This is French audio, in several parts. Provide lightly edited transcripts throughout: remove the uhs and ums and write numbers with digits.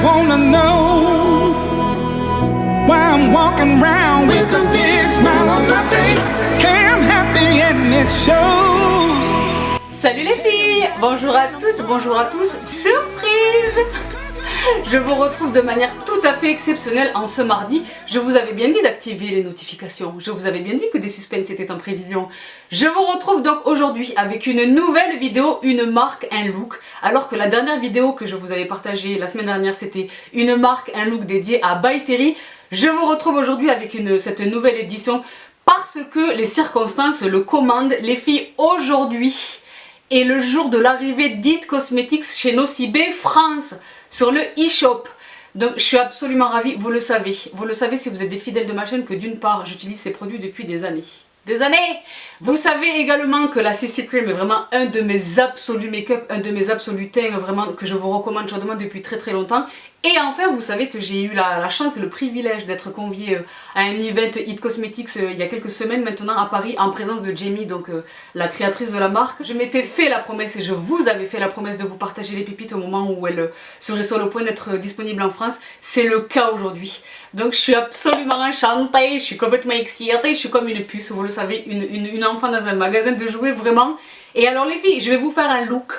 wanna know why I'm walking around with a big smile on my face. Hey, I'm happy and it shows. Salut les filles, bonjour à toutes, bonjour à tous, surprise! Je vous retrouve de manière tout à fait exceptionnelle en ce mardi. Je vous avais bien dit d'activer les notifications, je vous avais bien dit que des suspens étaient en prévision. Je vous retrouve donc aujourd'hui avec une nouvelle vidéo, une marque, un look. Alors que la dernière vidéo que je vous avais partagée la semaine dernière, c'était une marque, un look dédié à By Terry. Je vous retrouve aujourd'hui avec cette nouvelle édition parce que les circonstances le commandent. Les filles, aujourd'hui est le jour de l'arrivée d'It Cosmetics chez Nocibé France sur le e-shop. Donc je suis absolument ravie, vous le savez si vous êtes des fidèles de ma chaîne, que d'une part j'utilise ces produits depuis des années. Vous savez également que la CC Cream est vraiment un de mes absolus make-up, un de mes absolus teints, vraiment que je vous recommande chaudement depuis très longtemps. Et enfin, vous savez que j'ai eu la chance et le privilège d'être conviée à un event It Cosmetics il y a quelques semaines maintenant à Paris, en présence de Jamie, donc la créatrice de la marque. Je m'étais fait la promesse et je vous avais fait la promesse de vous partager les pépites au moment où elles seraient sur le point d'être disponibles en France. C'est le cas aujourd'hui. Donc je suis absolument enchantée, je suis complètement excitée, je suis comme une puce, vous le savez, une enfant dans un magasin de jouets, vraiment. Et alors les filles, je vais vous faire un look.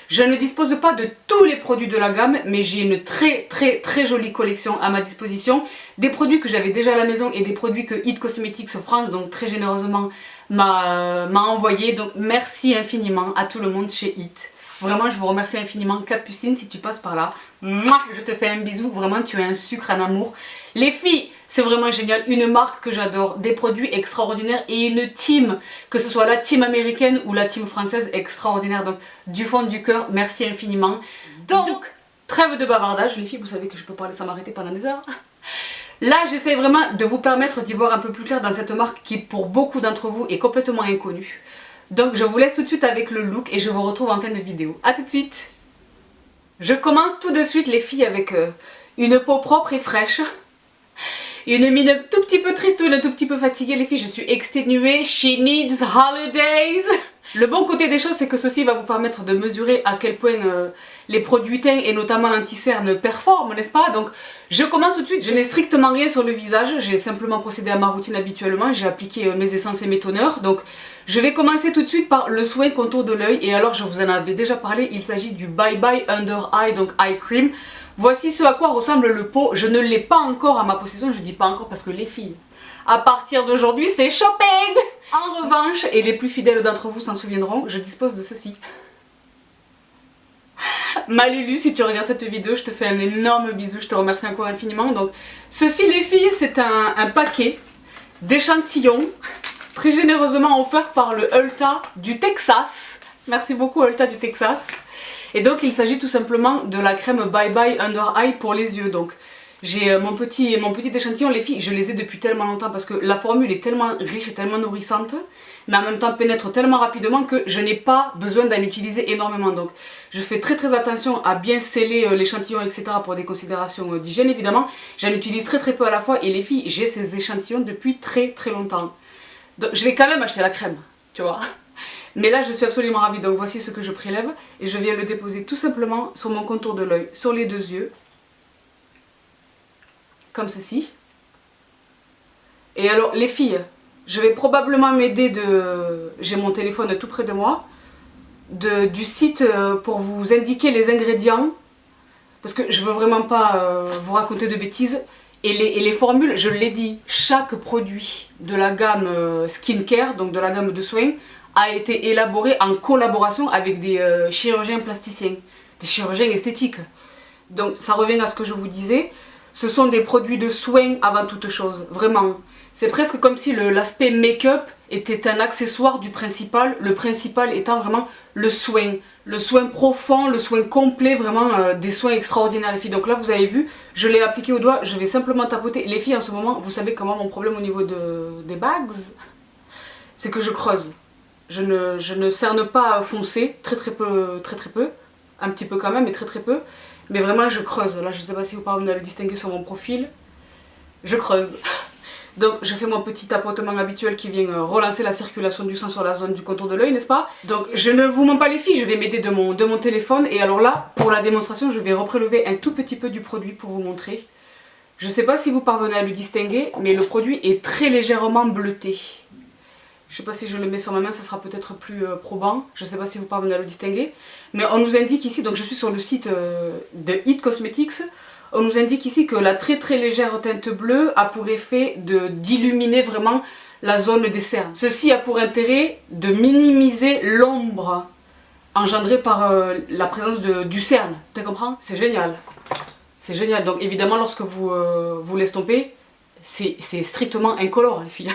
Je ne dispose pas de tous les produits de la gamme, mais j'ai une très jolie collection à ma disposition. Des produits que j'avais déjà à la maison et des produits que It Cosmetics France, donc très généreusement, m'a envoyé. Donc merci infiniment à tout le monde chez It. Vraiment, je vous remercie infiniment. Capucine, si tu passes par là, mouah, je te fais un bisou. Vraiment, tu es un sucre, un amour. Les filles, c'est vraiment génial. Une marque que j'adore, des produits extraordinaires et une team, que ce soit la team américaine ou la team française, extraordinaire. Donc, du fond du cœur, merci infiniment. Donc, trêve de bavardage. Les filles, vous savez que je peux parler sans m'arrêter pendant des heures. Là, j'essaie vraiment de vous permettre d'y voir un peu plus clair dans cette marque qui, pour beaucoup d'entre vous, est complètement inconnue. Donc je vous laisse tout de suite avec le look et je vous retrouve en fin de vidéo. A tout de suite. Je commence tout de suite les filles avec une peau propre et fraîche. Une mine un tout petit peu triste ou un tout petit peu fatiguée les filles, je suis exténuée. She needs holidays. Le bon côté des choses, c'est que ceci va vous permettre de mesurer à quel point les produits teints et notamment l'anti-cerne performent, n'est-ce pas? Donc je commence tout de suite, je n'ai strictement rien sur le visage, j'ai simplement procédé à ma routine habituellement, j'ai appliqué mes essences et mes toners. Donc je vais commencer tout de suite par le soin contour de l'œil et alors je vous en avais déjà parlé, il s'agit du Bye Bye Under Eye, donc Eye Cream. Voici ce à quoi ressemble le pot, je ne l'ai pas encore à ma possession, je dis pas encore parce que les filles, à partir d'aujourd'hui c'est shopping. En revanche, et les plus fidèles d'entre vous s'en souviendront, je dispose de ceci. Ma Lulu, si tu regardes cette vidéo, je te fais un énorme bisou, je te remercie encore infiniment. Donc, ceci les filles, c'est un paquet d'échantillons très généreusement offert par le Ulta du Texas. Merci beaucoup Ulta du Texas. Et donc il s'agit tout simplement de la crème Bye Bye Under Eye pour les yeux. Donc j'ai mon petit échantillon, les filles, je les ai depuis tellement longtemps parce que la formule est tellement riche et tellement nourrissante, mais en même temps pénètre tellement rapidement que je n'ai pas besoin d'en utiliser énormément. Donc je fais très attention à bien sceller l'échantillon, etc. pour des considérations d'hygiène évidemment. J'en utilise très peu à la fois et les filles, j'ai ces échantillons depuis très longtemps. Donc je vais quand même acheter la crème, tu vois. Mais là je suis absolument ravie, donc voici ce que je prélève et je viens le déposer tout simplement sur mon contour de l'œil, sur les deux yeux. Comme ceci. Et alors les filles, je vais probablement m'aider de... J'ai mon téléphone tout près de moi. Du site pour vous indiquer les ingrédients. Parce que je veux vraiment pas vous raconter de bêtises. Et les formules, je l'ai dit, chaque produit de la gamme skincare, donc de la gamme de soins, a été élaboré en collaboration avec des chirurgiens plasticiens, des chirurgiens esthétiques. Donc ça revient à ce que je vous disais. Ce sont des produits de soins avant toute chose, vraiment. C'est presque comme si l'aspect make-up était un accessoire du principal, le principal étant vraiment le soin profond, le soin complet, vraiment des soins extraordinaires les filles. Donc là vous avez vu, je l'ai appliqué au doigt, je vais simplement tapoter. Les filles en ce moment, vous savez comment mon problème au niveau des bags, c'est que je creuse. Je ne cerne pas foncé, très peu, un petit peu quand même, mais très peu. Mais vraiment je creuse, là je sais pas si vous pouvez le distinguer sur mon profil, je creuse. Donc je fais mon petit tapotement habituel qui vient relancer la circulation du sang sur la zone du contour de l'œil, n'est-ce pas? Donc je ne vous mens pas les filles, je vais m'aider de mon téléphone. Et alors là, pour la démonstration, je vais reprélever un tout petit peu du produit pour vous montrer. Je ne sais pas si vous parvenez à le distinguer, mais le produit est très légèrement bleuté. Je ne sais pas si je le mets sur ma main, ça sera peut-être plus probant. Je ne sais pas si vous parvenez à le distinguer. Mais on nous indique ici, donc je suis sur le site de It Cosmetics. On nous indique ici que la très très légère teinte bleue a pour effet d'illuminer vraiment la zone des cernes. Ceci a pour intérêt de minimiser l'ombre engendrée par la présence du cerne. Tu comprends? C'est génial. C'est génial. Donc évidemment lorsque vous l'estompez, c'est strictement incolore les filles.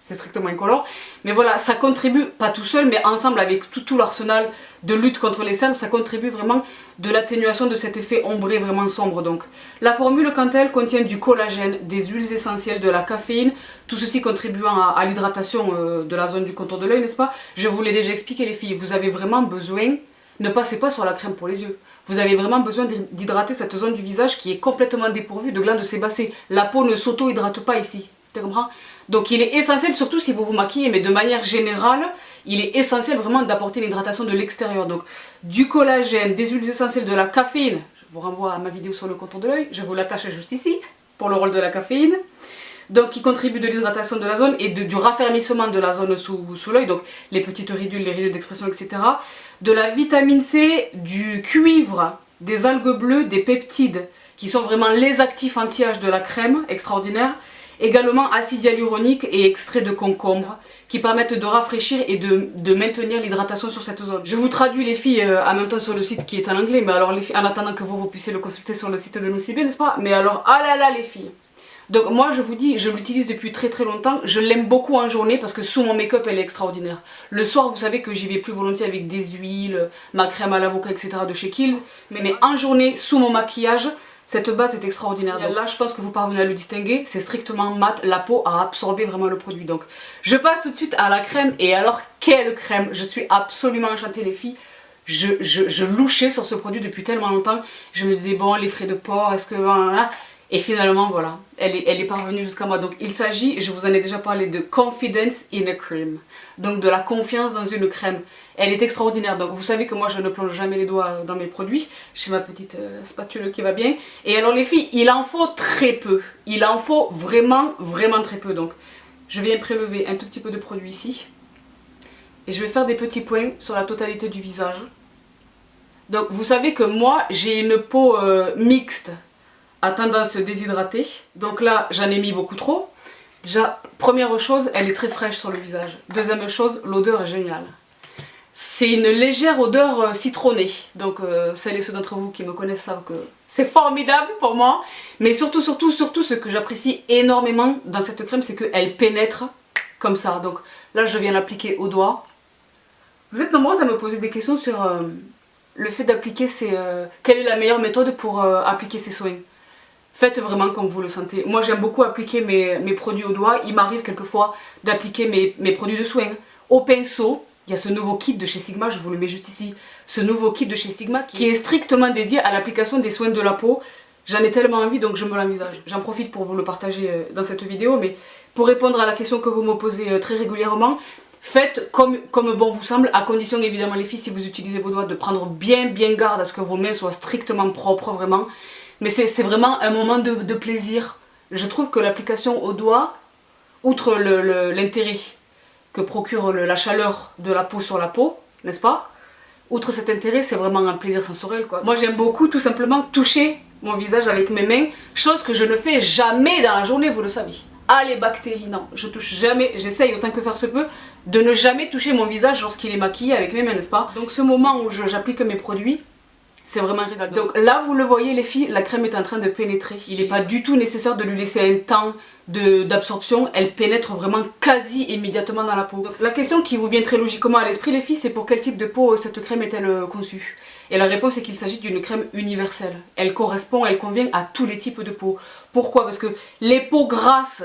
C'est strictement incolore. Mais voilà, ça contribue, pas tout seul, mais ensemble avec tout l'arsenal de lutte contre les cernes, ça contribue vraiment de l'atténuation de cet effet ombré vraiment sombre. Donc la formule quant à elle contient du collagène, des huiles essentielles, de la caféine, tout ceci contribuant à l'hydratation de la zone du contour de l'œil, n'est-ce pas? Je vous l'ai déjà expliqué les filles, vous avez vraiment besoin, ne passez pas sur la crème pour les yeux. Vous avez vraiment besoin d'hydrater cette zone du visage qui est complètement dépourvue de glandes sébacées. La peau ne s'auto-hydrate pas ici, tu comprends? Donc il est essentiel, surtout si vous vous maquillez, mais de manière générale, il est essentiel vraiment d'apporter l'hydratation de l'extérieur. Donc du collagène, des huiles essentielles, de la caféine. Je vous renvoie à ma vidéo sur le contour de l'œil, je vous l'attache juste ici, pour le rôle de la caféine. Donc qui contribue de l'hydratation de la zone et du raffermissement de la zone sous l'œil, donc les petites ridules, les ridules d'expression, etc. De la vitamine C, du cuivre, des algues bleues, des peptides, qui sont vraiment les actifs anti-âge de la crème, extraordinaire. Également acide hyaluronique et extrait de concombre qui permettent de rafraîchir et de maintenir l'hydratation sur cette zone. Je vous traduis les filles en même temps sur le site qui est en anglais, mais alors les filles, en attendant que vous puissiez le consulter sur le site de Nocibé, n'est-ce pas? Mais alors, ah là là les filles. Donc moi je vous dis, je l'utilise depuis très très longtemps, je l'aime beaucoup en journée parce que sous mon make-up elle est extraordinaire. Le soir vous savez que j'y vais plus volontiers avec des huiles, ma crème à l'avocat etc. de chez Kiehl's, mais en journée sous mon maquillage, cette base est extraordinaire. Donc là je pense que vous parvenez à le distinguer, c'est strictement mat, la peau a absorbé vraiment le produit. Donc je passe tout de suite à la crème et alors quelle crème, je suis absolument enchantée les filles. Je louchais sur ce produit depuis tellement longtemps, je me disais bon les frais de port, est-ce que... Et finalement voilà, elle est parvenue jusqu'à moi. Donc il s'agit, je vous en ai déjà parlé, de Confidence in a Cream. Donc de la confiance dans une crème. Elle est extraordinaire. Donc vous savez que moi je ne plonge jamais les doigts dans mes produits. J'ai ma petite spatule qui va bien. Et alors les filles, il en faut très peu. Il en faut vraiment vraiment très peu. Donc je viens prélever un tout petit peu de produit ici. Et je vais faire des petits points sur la totalité du visage. Donc vous savez que moi j'ai une peau mixte à tendance déshydratée. Donc là j'en ai mis beaucoup trop. Déjà première chose, elle est très fraîche sur le visage. Deuxième chose, l'odeur est géniale. C'est une légère odeur citronnée. Donc celles et ceux d'entre vous qui me connaissent savent que c'est formidable pour moi. Mais surtout ce que j'apprécie énormément dans cette crème, c'est qu'elle pénètre comme ça. Donc là je viens l'appliquer au doigt. Vous êtes nombreuses à me poser des questions sur le fait d'appliquer quelle est la meilleure méthode pour appliquer ces soins. Faites vraiment comme vous le sentez. Moi j'aime beaucoup appliquer mes produits au doigt. Il m'arrive quelquefois d'appliquer mes produits de soins au pinceau. Il y a ce nouveau kit de chez Sigma, je vous le mets juste ici. Ce nouveau kit de chez Sigma qui est strictement dédié à l'application des soins de la peau. J'en ai tellement envie donc je me l'envisage. J'en profite pour vous le partager dans cette vidéo. Mais pour répondre à la question que vous me posez très régulièrement, faites comme bon vous semble, à condition évidemment les filles, si vous utilisez vos doigts, de prendre bien garde à ce que vos mains soient strictement propres vraiment. Mais c'est vraiment un moment de plaisir. Je trouve que l'application au doigt, outre l'intérêt que procure la chaleur de la peau sur la peau, n'est-ce pas? Outre cet intérêt, c'est vraiment un plaisir sensoriel quoi. Moi j'aime beaucoup tout simplement toucher mon visage avec mes mains, chose que je ne fais jamais dans la journée, vous le savez. Ah les bactéries, non, je touche jamais, j'essaye autant que faire se peut de ne jamais toucher mon visage lorsqu'il est maquillé avec mes mains, n'est-ce pas? Donc ce moment où j'applique mes produits, c'est vraiment un régal. Donc là vous le voyez les filles, la crème est en train de pénétrer. Il n'est pas du tout nécessaire de lui laisser un temps d'absorption, elle pénètre vraiment quasi immédiatement dans la peau. Donc, la question qui vous vient très logiquement à l'esprit les filles, c'est pour quel type de peau cette crème est-elle conçue? Et la réponse est qu'il s'agit d'une crème universelle. Elle correspond, elle convient à tous les types de peau. Pourquoi? Parce que les peaux grasses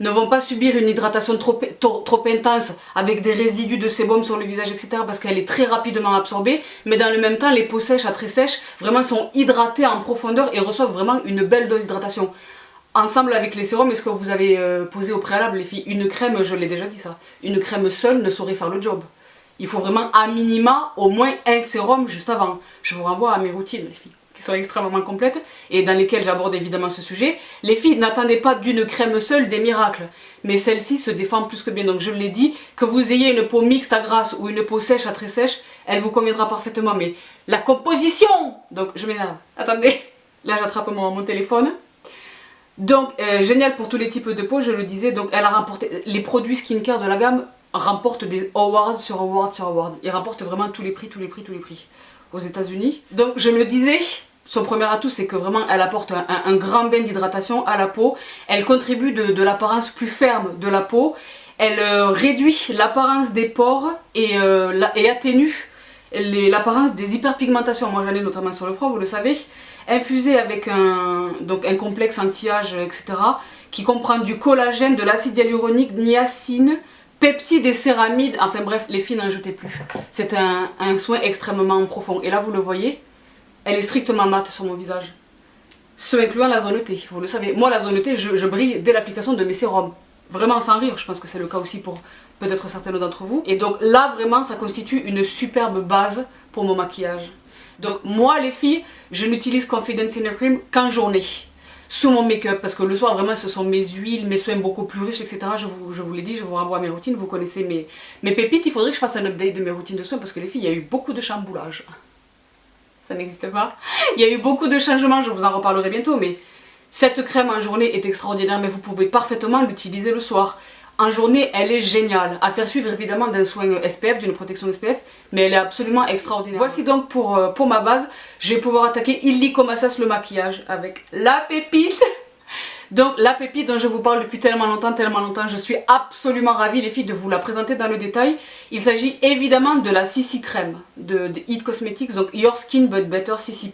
ne vont pas subir une hydratation trop intense avec des résidus de sébum sur le visage etc. parce qu'elle est très rapidement absorbée, mais dans le même temps les peaux sèches à très sèches vraiment sont hydratées en profondeur et reçoivent vraiment une belle dose d'hydratation. ensemble avec les sérums, est-ce que vous avez posé au préalable les filles? Une crème, je l'ai déjà dit ça, une crème seule ne saurait faire le job. Il faut vraiment à minima au moins un sérum juste avant. Je vous renvoie à mes routines les filles, qui sont extrêmement complètes et dans lesquelles j'aborde évidemment ce sujet. Les filles, n'attendez pas d'une crème seule des miracles, mais celle-ci se défend plus que bien. Donc je l'ai dit, que vous ayez une peau mixte à grasse ou une peau sèche à très sèche, elle vous conviendra parfaitement. Mais la composition, donc je m'énerve, attendez, là j'attrape mon téléphone. Donc génial pour tous les types de peau, je le disais. Donc elle a remporté, les produits skincare de la gamme remportent des awards sur awards sur awards. Ils remportent vraiment tous les prix aux États-Unis. Donc je le disais, son premier atout c'est que vraiment elle apporte un grand bain d'hydratation à la peau. Elle contribue de l'apparence plus ferme de la peau. Elle réduit l'apparence des pores et atténue l'apparence des hyperpigmentations. Moi j'en ai notamment sur le front, vous le savez. Infusée avec un complexe anti-âge, etc. qui comprend du collagène, de l'acide hyaluronique, niacine, peptides et céramides. Enfin bref, les filles n'en jetez plus. C'est un soin extrêmement profond. Et là vous le voyez, elle est strictement mate sur mon visage. Ce incluant la zone T, vous le savez. Moi la zone T, je brille dès l'application de mes sérums. Vraiment sans rire, je pense que c'est le cas aussi pour peut-être certaines d'entre vous. Et donc là vraiment ça constitue une superbe base pour mon maquillage. Donc moi les filles, je n'utilise Confidence in a Cream qu'en journée, sous mon make-up, parce que le soir vraiment ce sont mes huiles, mes soins beaucoup plus riches, etc. Je vous l'ai dit, je vous renvoie à mes routines, vous connaissez mes pépites. Il faudrait que je fasse un update de mes routines de soins, parce que les filles, il y a eu beaucoup de chamboulage. Ça n'existe pas. Il y a eu beaucoup de changements, je vous en reparlerai bientôt, mais cette crème en journée est extraordinaire, mais vous pouvez parfaitement l'utiliser le soir. En journée, elle est géniale, à faire suivre évidemment d'un soin SPF, d'une protection SPF, mais elle est absolument extraordinaire. Voici donc pour ma base, je vais pouvoir attaquer illico massas le maquillage avec la pépite. Donc la pépite dont je vous parle depuis tellement longtemps, je suis absolument ravie les filles de vous la présenter dans le détail. Il s'agit évidemment de la CC Crème de It Cosmetics, donc Your Skin But Better CC+.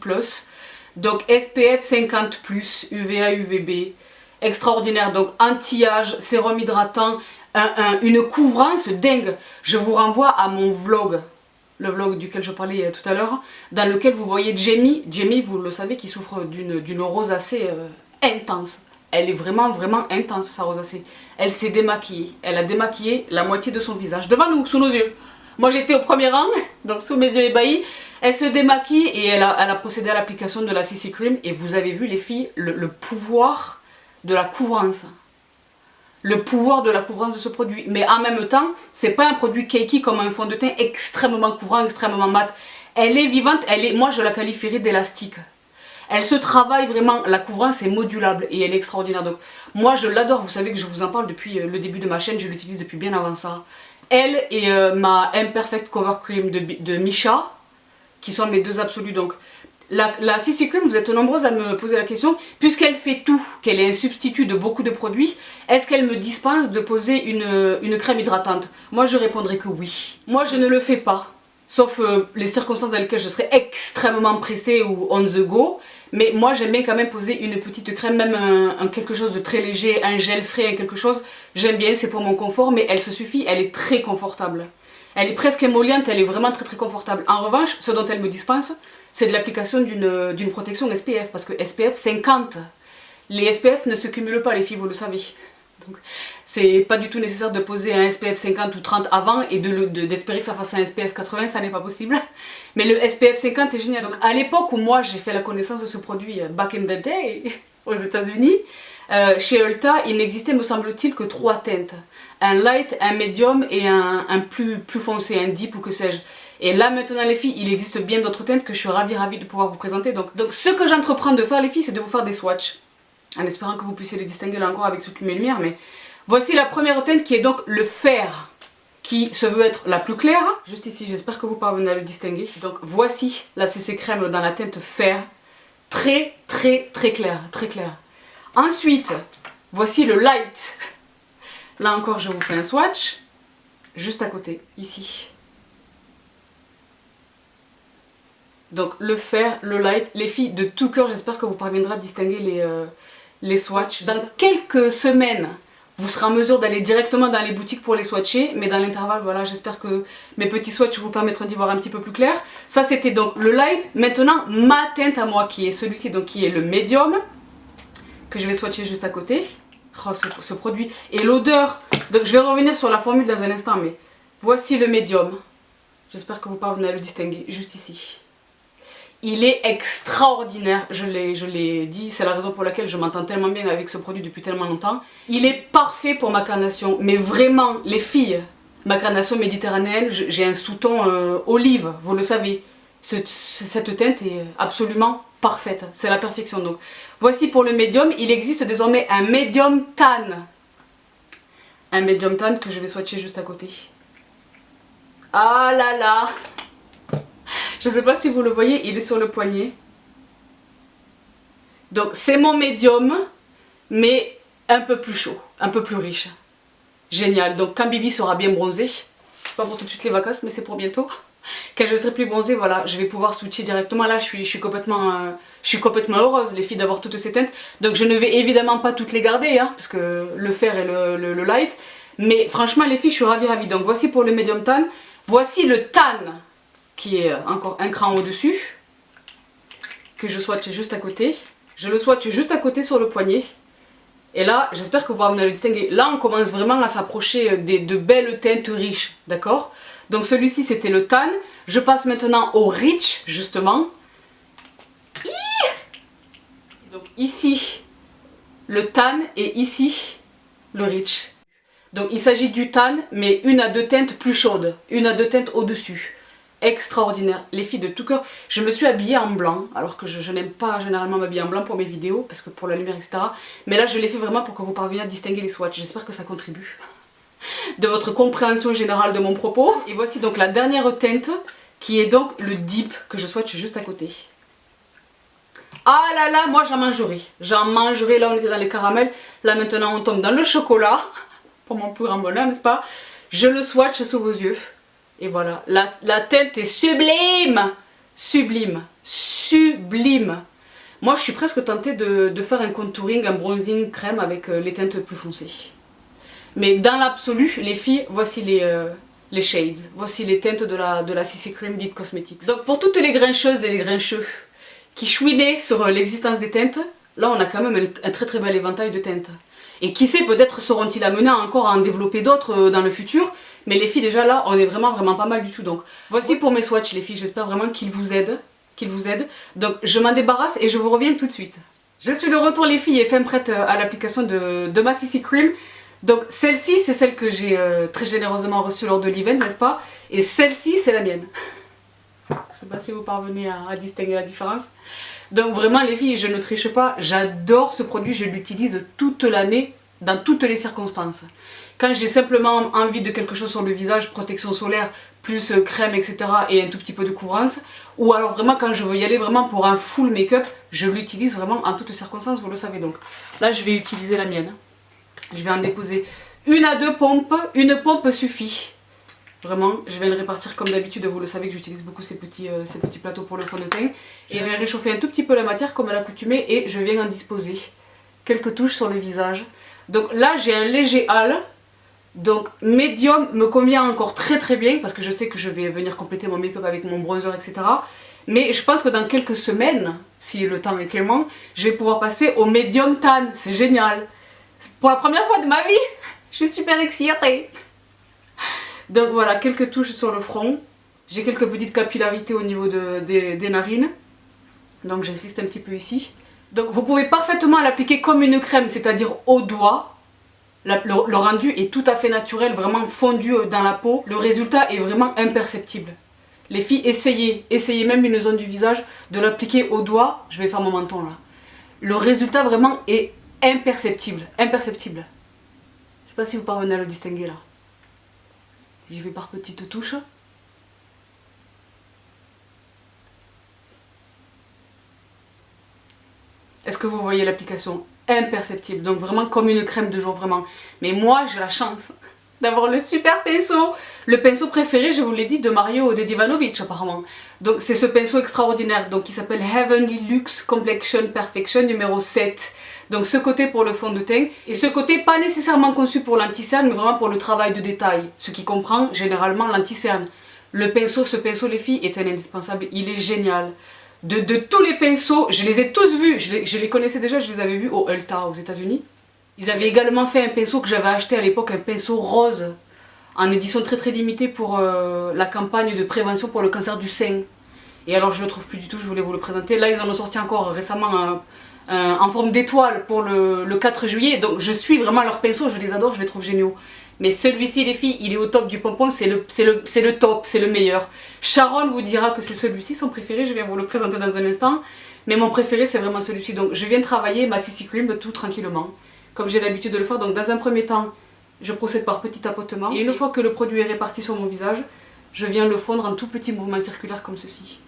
Donc SPF 50+, UVA, UVB. Extraordinaire, donc anti-âge, sérum hydratant, une couvrance dingue. Je vous renvoie à mon vlog, le vlog duquel je parlais tout à l'heure, dans lequel vous voyez Jamie, vous le savez, qui souffre d'une rosacée intense. Elle est vraiment intense sa rosacée. Elle s'est démaquillée, elle a démaquillé la moitié de son visage, devant nous, sous nos yeux. Moi j'étais au premier rang, donc sous mes yeux ébahis. Elle se démaquille et elle a procédé à l'application de la CC Cream. Et vous avez vu les filles, le pouvoir de la couvrance. Le pouvoir de la couvrance de ce produit. Mais en même temps, c'est pas un produit cakey comme un fond de teint extrêmement couvrant, extrêmement mat. Elle est vivante, moi je la qualifierais d'élastique. Elle se travaille vraiment, la couvrance est modulable et elle est extraordinaire. Donc moi je l'adore, vous savez que je vous en parle depuis le début de ma chaîne, je l'utilise depuis bien avant ça. Elle et ma Imperfect Cover Cream de Missha, qui sont mes deux absolus. Donc la CC Cream, vous êtes nombreuses à me poser la question, puisqu'elle fait tout, qu'elle est un substitut de beaucoup de produits, est-ce qu'elle me dispense de poser une crème hydratante? Moi je répondrai que oui. Moi je ne le fais pas, sauf les circonstances dans lesquelles je serais extrêmement pressée ou on the go, mais moi j'aime bien quand même poser une petite crème, même quelque chose de très léger, un gel frais, quelque chose, j'aime bien, c'est pour mon confort, mais elle se suffit, elle est très confortable. Elle est presque émolliente, elle est vraiment très confortable. En revanche, ce dont elle me dispense, c'est de l'application d'une protection SPF, parce que SPF 50. Les SPF ne se cumulent pas les filles, vous le savez. Donc c'est pas du tout nécessaire de poser un SPF 50 ou 30 avant et d'espérer que ça fasse un SPF 80, ça n'est pas possible. Mais le SPF 50 est génial. Donc à l'époque où moi j'ai fait la connaissance de ce produit, back in the day, aux États-Unis, chez Ulta, il n'existait me semble-t-il que 3 teintes. Un light, un medium et un plus foncé, un deep ou que sais-je. Et là maintenant les filles, il existe bien d'autres teintes que je suis ravie de pouvoir vous présenter. Donc ce que j'entreprends de faire les filles, c'est de vous faire des swatchs. En espérant que vous puissiez les distinguer là encore avec toutes mes lumières. Mais voici la première teinte qui est donc le fer, qui se veut être la plus claire. Juste ici, j'espère que vous parvenez à le distinguer. Donc voici la CC Crème dans la teinte fer. Très claire, très claire. Ensuite, voici le light. Là encore, je vous fais un swatch. Juste à côté, ici. Donc le fer, le light, les filles de tout cœur, j'espère que vous parviendrez à distinguer les swatchs. Dans quelques semaines, vous serez en mesure d'aller directement dans les boutiques pour les swatcher, mais dans l'intervalle, voilà, j'espère que mes petits swatchs vous permettront d'y voir un petit peu plus clair. Ça c'était donc le light. Maintenant ma teinte à moi qui est celui-ci, donc qui est le medium, que je vais swatcher juste à côté. Oh, ce produit. Et l'odeur. Donc je vais revenir sur la formule dans un instant, mais voici le médium. J'espère que vous parvenez à le distinguer, juste ici. Il est extraordinaire, je l'ai dit, c'est la raison pour laquelle je m'entends tellement bien avec ce produit depuis tellement longtemps. Il est parfait pour ma carnation, mais vraiment, les filles, ma carnation méditerranéenne, j'ai un sous-ton olive, vous le savez. Cette teinte est absolument parfaite, c'est la perfection. Donc, voici pour le médium, il existe désormais un médium tan. Un médium tan que je vais swatcher juste à côté. Ah là là! Je ne sais pas si vous le voyez, il est sur le poignet. Donc c'est mon médium, mais un peu plus chaud, un peu plus riche. Génial, donc quand Bibi sera bien bronzée, pas pour tout de suite les vacances, mais c'est pour bientôt. Quand je serai plus bronzée, voilà, je vais pouvoir switcher directement. Là, je suis complètement heureuse, les filles, d'avoir toutes ces teintes. Donc je ne vais évidemment pas toutes les garder, hein, parce que le fer et le light. Mais franchement, les filles, je suis ravie. Donc voici pour le médium tan. Voici le tan, qui est encore un cran au-dessus, que je swatche juste à côté. Je le swatche juste à côté sur le poignet. Et là, j'espère que vous allez le distinguer. Là, on commence vraiment à s'approcher de belles teintes riches, d'accord? Donc celui-ci, c'était le tan. Je passe maintenant au rich, justement. Donc ici, le tan et ici, le rich. Donc il s'agit du tan, mais une à deux teintes plus chaudes, une à deux teintes au-dessus. Extraordinaire, les filles de tout cœur. Je me suis habillée en blanc, alors que je n'aime pas généralement m'habiller en blanc pour mes vidéos, parce que pour la lumière, etc. Mais là, je l'ai fait vraiment pour que vous parveniez à distinguer les swatchs. J'espère que ça contribue de votre compréhension générale de mon propos. Et voici donc la dernière teinte, qui est donc le deep, que je swatche juste à côté. Ah là là, moi j'en mangerai. J'en mangerai, là on était dans les caramels, là maintenant on tombe dans le chocolat, pour mon plus grand bonheur, n'est-ce pas? Je le swatch sous vos yeux. Et voilà, la teinte est sublime, sublime, sublime. Moi je suis presque tentée de faire un contouring, un bronzing crème avec les teintes plus foncées. Mais dans l'absolu, les filles, voici les shades. Voici les teintes de la CC Cream Did Cosmetics. Donc pour toutes les grincheuses et les grincheux qui chouinaient sur l'existence des teintes, là on a quand même un très bel éventail de teintes. Et qui sait, peut-être seront-ils amenés encore à en développer d'autres dans le futur. Mais les filles, déjà là, on est vraiment pas mal du tout. Donc voici pour mes swatchs les filles, j'espère vraiment qu'ils vous aident. Donc je m'en débarrasse et je vous reviens tout de suite. Je suis de retour les filles et fin prête à l'application de ma CC Cream. Donc celle-ci, c'est celle que j'ai très généreusement reçue lors de l'event, n'est-ce pas? Et celle-ci, c'est la mienne. Je sais pas si vous parvenez à distinguer la différence. Donc vraiment les filles, je ne triche pas, j'adore ce produit, je l'utilise toute l'année, dans toutes les circonstances. Quand j'ai simplement envie de quelque chose sur le visage, protection solaire, plus crème, etc. et un tout petit peu de couvrance, ou alors vraiment quand je veux y aller vraiment pour un full make-up, je l'utilise vraiment en toutes circonstances, vous le savez. Donc là je vais utiliser la mienne. Je vais en déposer une à deux pompes, une pompe suffit. Vraiment, je vais le répartir comme d'habitude, vous le savez que j'utilise beaucoup ces petits plateaux pour le fond de teint. Et je vais réchauffer un tout petit peu la matière comme à l'accoutumée et je viens en disposer quelques touches sur le visage. Donc là j'ai un léger hâle, donc médium me convient encore très bien parce que je sais que je vais venir compléter mon make-up avec mon bronzer, etc. Mais je pense que dans quelques semaines, si le temps est clément, je vais pouvoir passer au médium tan, c'est génial. Pour la première fois de ma vie, je suis super excitée. Donc voilà, quelques touches sur le front. J'ai quelques petites capillarités au niveau des narines. Donc j'insiste un petit peu ici. Donc vous pouvez parfaitement l'appliquer comme une crème, c'est-à-dire au doigt. Le rendu est tout à fait naturel, vraiment fondu dans la peau. Le résultat est vraiment imperceptible. Les filles, essayez même une zone du visage de l'appliquer au doigt. Je vais faire mon menton là. Le résultat vraiment est imperceptible. Imperceptible. Je sais pas si vous parvenez à le distinguer là. J'y vais par petites touches. Est-ce que vous voyez l'application? Imperceptible, donc vraiment comme une crème de jour, vraiment. Mais moi, j'ai la chance d'avoir le super pinceau. Le pinceau préféré, je vous l'ai dit, de Mario Dedivanovic apparemment. Donc c'est ce pinceau extraordinaire, donc qui s'appelle Heavenly Luxe Complexion Perfection numéro 7. Donc ce côté pour le fond de teint, et ce côté pas nécessairement conçu pour l'anti-cerne, mais vraiment pour le travail de détail, ce qui comprend généralement l'anti-cerne. Ce pinceau les filles est un indispensable, il est génial. de tous les pinceaux, je les ai tous vus, je les connaissais déjà, je les avais vus au Ulta aux États-Unis. Ils avaient également fait un pinceau que j'avais acheté à l'époque, un pinceau rose, en édition très limitée pour la campagne de prévention pour le cancer du sein. Et alors je le trouve plus du tout, je voulais vous le présenter. Là ils en ont sorti encore récemment en forme d'étoile pour le 4 juillet. Donc je suis vraiment leurs pinceaux, je les adore, je les trouve géniaux. Mais celui-ci les filles, il est au top du pompon, c'est le top, c'est le meilleur. Sharon vous dira que c'est celui-ci son préféré, je vais vous le présenter dans un instant. Mais mon préféré c'est vraiment celui-ci. Donc je viens travailler ma CC Cream tout tranquillement, comme j'ai l'habitude de le faire. Donc dans un premier temps, je procède par petit tapotement. Et une fois que le produit est réparti sur mon visage, je viens le fondre en tout petits mouvements circulaires comme ceci.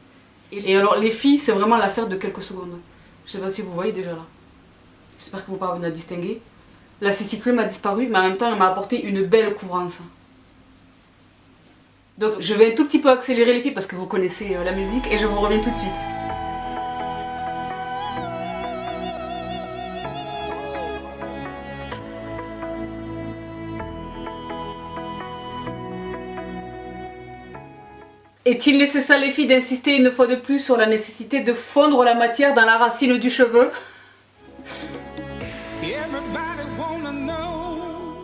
Et alors les filles, c'est vraiment l'affaire de quelques secondes. Je sais pas si vous voyez déjà là. J'espère que vous parvenez à distinguer. La CC Cream a disparu, mais en même temps elle m'a apporté une belle couvrance. Donc je vais un tout petit peu accélérer les filles parce que vous connaissez la musique et je vous reviens tout de suite. Est-il nécessaire les filles d'insister une fois de plus sur la nécessité de fondre la matière dans la racine du cheveu?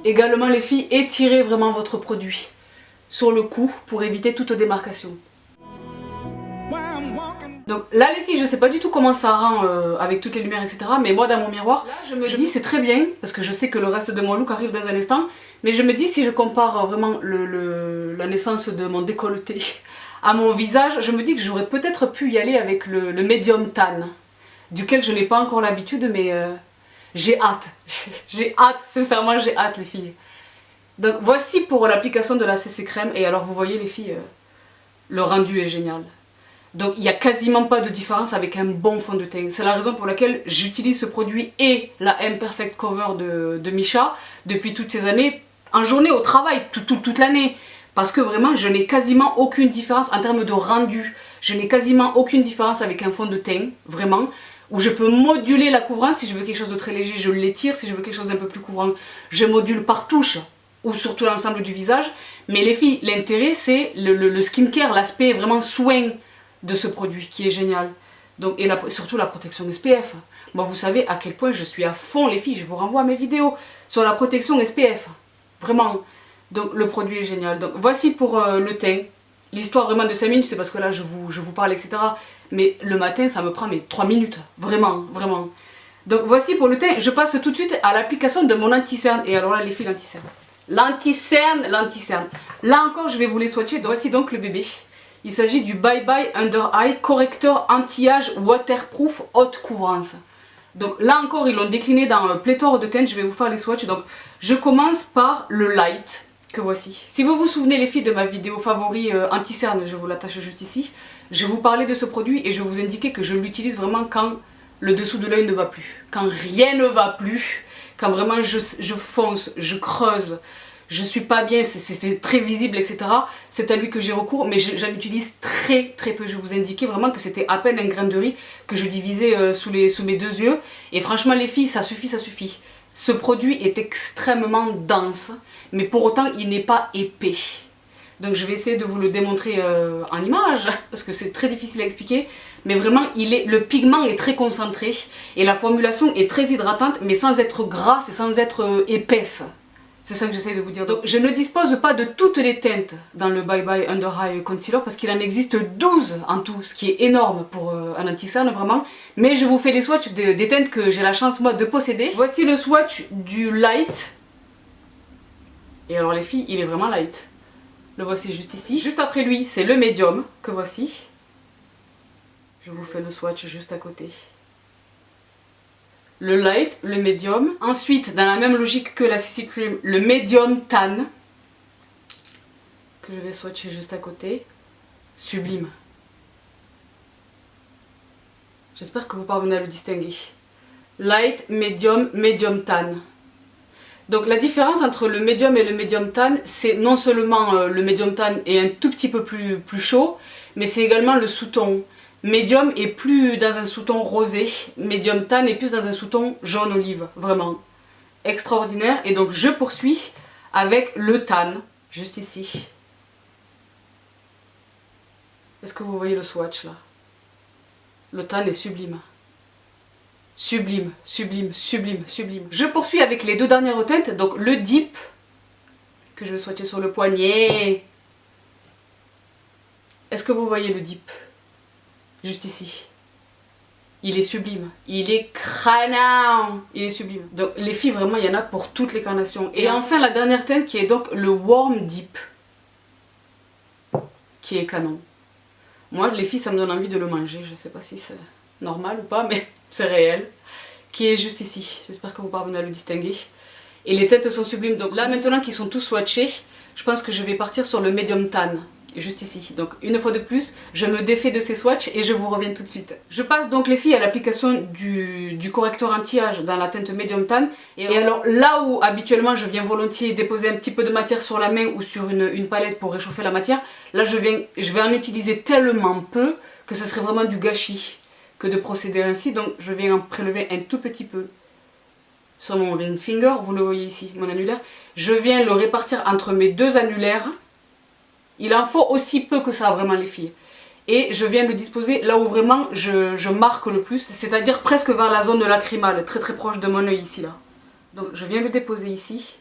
Également les filles, étirez vraiment votre produit sur le cou pour éviter toute démarcation. Donc là les filles, je sais pas du tout comment ça rend avec toutes les lumières etc. Mais moi dans mon miroir, là, je me dis c'est très bien parce que je sais que le reste de mon look arrive dans un instant. Mais je me dis si je compare vraiment la naissance de mon décolleté à mon visage, je me dis que j'aurais peut-être pu y aller avec le médium tan, duquel je n'ai pas encore l'habitude mais j'ai hâte, j'ai hâte, sincèrement j'ai hâte les filles. Donc voici pour l'application de la CC Crème et alors vous voyez les filles, le rendu est génial. Donc il n'y a quasiment pas de différence avec un bon fond de teint. C'est la raison pour laquelle j'utilise ce produit et la Imperfect Cover de Missha depuis toutes ces années, en journée au travail, toute l'année. Parce que vraiment je n'ai quasiment aucune différence en termes de rendu. Je n'ai quasiment aucune différence avec un fond de teint, vraiment. Où je peux moduler la couvrance, si je veux quelque chose de très léger, je l'étire, si je veux quelque chose d'un peu plus couvrant, je module par touche ou sur tout l'ensemble du visage. Mais les filles, l'intérêt c'est le skincare, l'aspect vraiment soin de ce produit qui est génial. Donc, et surtout la protection SPF. Moi vous savez à quel point je suis à fond les filles, je vous renvoie à mes vidéos sur la protection SPF. Vraiment. Donc le produit est génial. Donc voici pour le teint. L'histoire vraiment de 5 minutes, c'est parce que là je vous parle etc. Mais le matin ça me prend 3 minutes. Vraiment, vraiment. Donc voici pour le teint. Je passe tout de suite à l'application de mon anti-cerne. Et alors là les filles, l'anti-cerne. L'anti-cerne. Là encore je vais vous les swatcher. Donc, voici donc le bébé. Il s'agit du Bye Bye Under Eye Correcteur Anti-Âge Waterproof Haute Couvrance. Donc là encore ils l'ont décliné dans pléthore de teintes. Je vais vous faire les swatchs. Donc je commence par le light. Que voici. Si vous vous souvenez les filles de ma vidéo favori anti-cerne, je vous l'attache juste ici, je vous parlais de ce produit et je vous indiquais que je l'utilise vraiment quand le dessous de l'œil ne va plus, quand rien ne va plus, quand vraiment je fonce, je creuse, je suis pas bien, c'est très visible etc. C'est à lui que j'ai recours, mais j'en utilise très peu. Je vous indiquais vraiment que c'était à peine un grain de riz que je divisais sous mes deux yeux et franchement les filles ça suffit, ça suffit. Ce produit est extrêmement dense, mais pour autant il n'est pas épais. Donc je vais essayer de vous le démontrer en image, parce que c'est très difficile à expliquer. Mais vraiment, le pigment est très concentré, et la formulation est très hydratante, mais sans être grasse et sans être épaisse. C'est ça que j'essaie de vous dire. Donc je ne dispose pas de toutes les teintes dans le Bye Bye Under Eye Concealer parce qu'il en existe 12 en tout, ce qui est énorme pour un anti-cerne vraiment. Mais je vous fais les swatchs des teintes que j'ai la chance moi de posséder. Voici le swatch du light. Et alors les filles, il est vraiment light. Le voici juste ici. Juste après lui, c'est le médium que voici. Je vous fais le swatch juste à côté. Le light, le médium. Ensuite, dans la même logique que la CC Cream, le médium tan. Que je vais swatcher juste à côté. Sublime. J'espère que vous parvenez à le distinguer. Light, médium, médium tan. Donc la différence entre le médium et le médium tan, c'est non seulement le médium tan est un tout petit peu plus chaud, mais c'est également le sous-ton. Médium est plus dans un sous-ton rosé, médium tan est plus dans un sous-ton jaune olive, vraiment extraordinaire. Et donc je poursuis avec le tan, juste ici. Est-ce que vous voyez le swatch là? Le tan est sublime. Sublime, sublime, sublime, sublime. Je poursuis avec les deux dernières teintes. Donc le dip, que je vais swatcher sur le poignet. Est-ce que vous voyez le dip? Juste ici. Il est sublime. Il est crânant. Il est sublime. Donc les filles, vraiment, il y en a pour toutes les carnations. Et enfin, la dernière teinte qui est donc le warm dip. Qui est canon. Moi, les filles, ça me donne envie de le manger. Je sais pas si c'est normal ou pas, mais c'est réel. Qui est juste ici. J'espère que vous parvenez à le distinguer. Et les teintes sont sublimes. Donc là, maintenant qu'ils sont tous swatchés, je pense que je vais partir sur le medium tan. Juste ici. Donc une fois de plus, je me défais de ces swatchs et je vous reviens tout de suite. Je passe donc les filles à l'application du correcteur anti-âge dans la teinte medium tan. Et alors là où habituellement je viens volontiers déposer un petit peu de matière sur la main ou sur une palette pour réchauffer la matière, là je vais en utiliser tellement peu que ce serait vraiment du gâchis que de procéder ainsi. Donc je viens en prélever un tout petit peu sur mon ring finger, vous le voyez ici, mon annulaire. Je viens le répartir entre mes deux annulaires. Il en faut aussi peu que ça, vraiment, les filles. Et je viens le disposer là où vraiment je marque le plus, c'est-à-dire presque vers la zone de lacrymale, très très proche de mon œil ici, là. Donc je viens le déposer ici.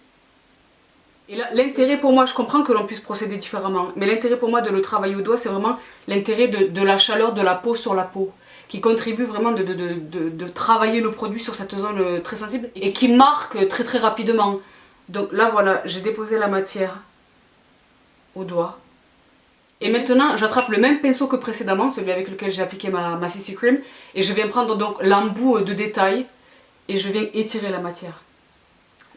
Et là, l'intérêt pour moi, je comprends que l'on puisse procéder différemment, mais l'intérêt pour moi de le travailler au doigt, c'est vraiment l'intérêt de la chaleur de la peau sur la peau, qui contribue vraiment de travailler le produit sur cette zone très sensible, et qui marque très très rapidement. Donc là, voilà, j'ai déposé la matière au doigt. Et maintenant, j'attrape le même pinceau que précédemment, celui avec lequel j'ai appliqué ma CC Cream, et je viens prendre donc l'embout de détail et je viens étirer la matière.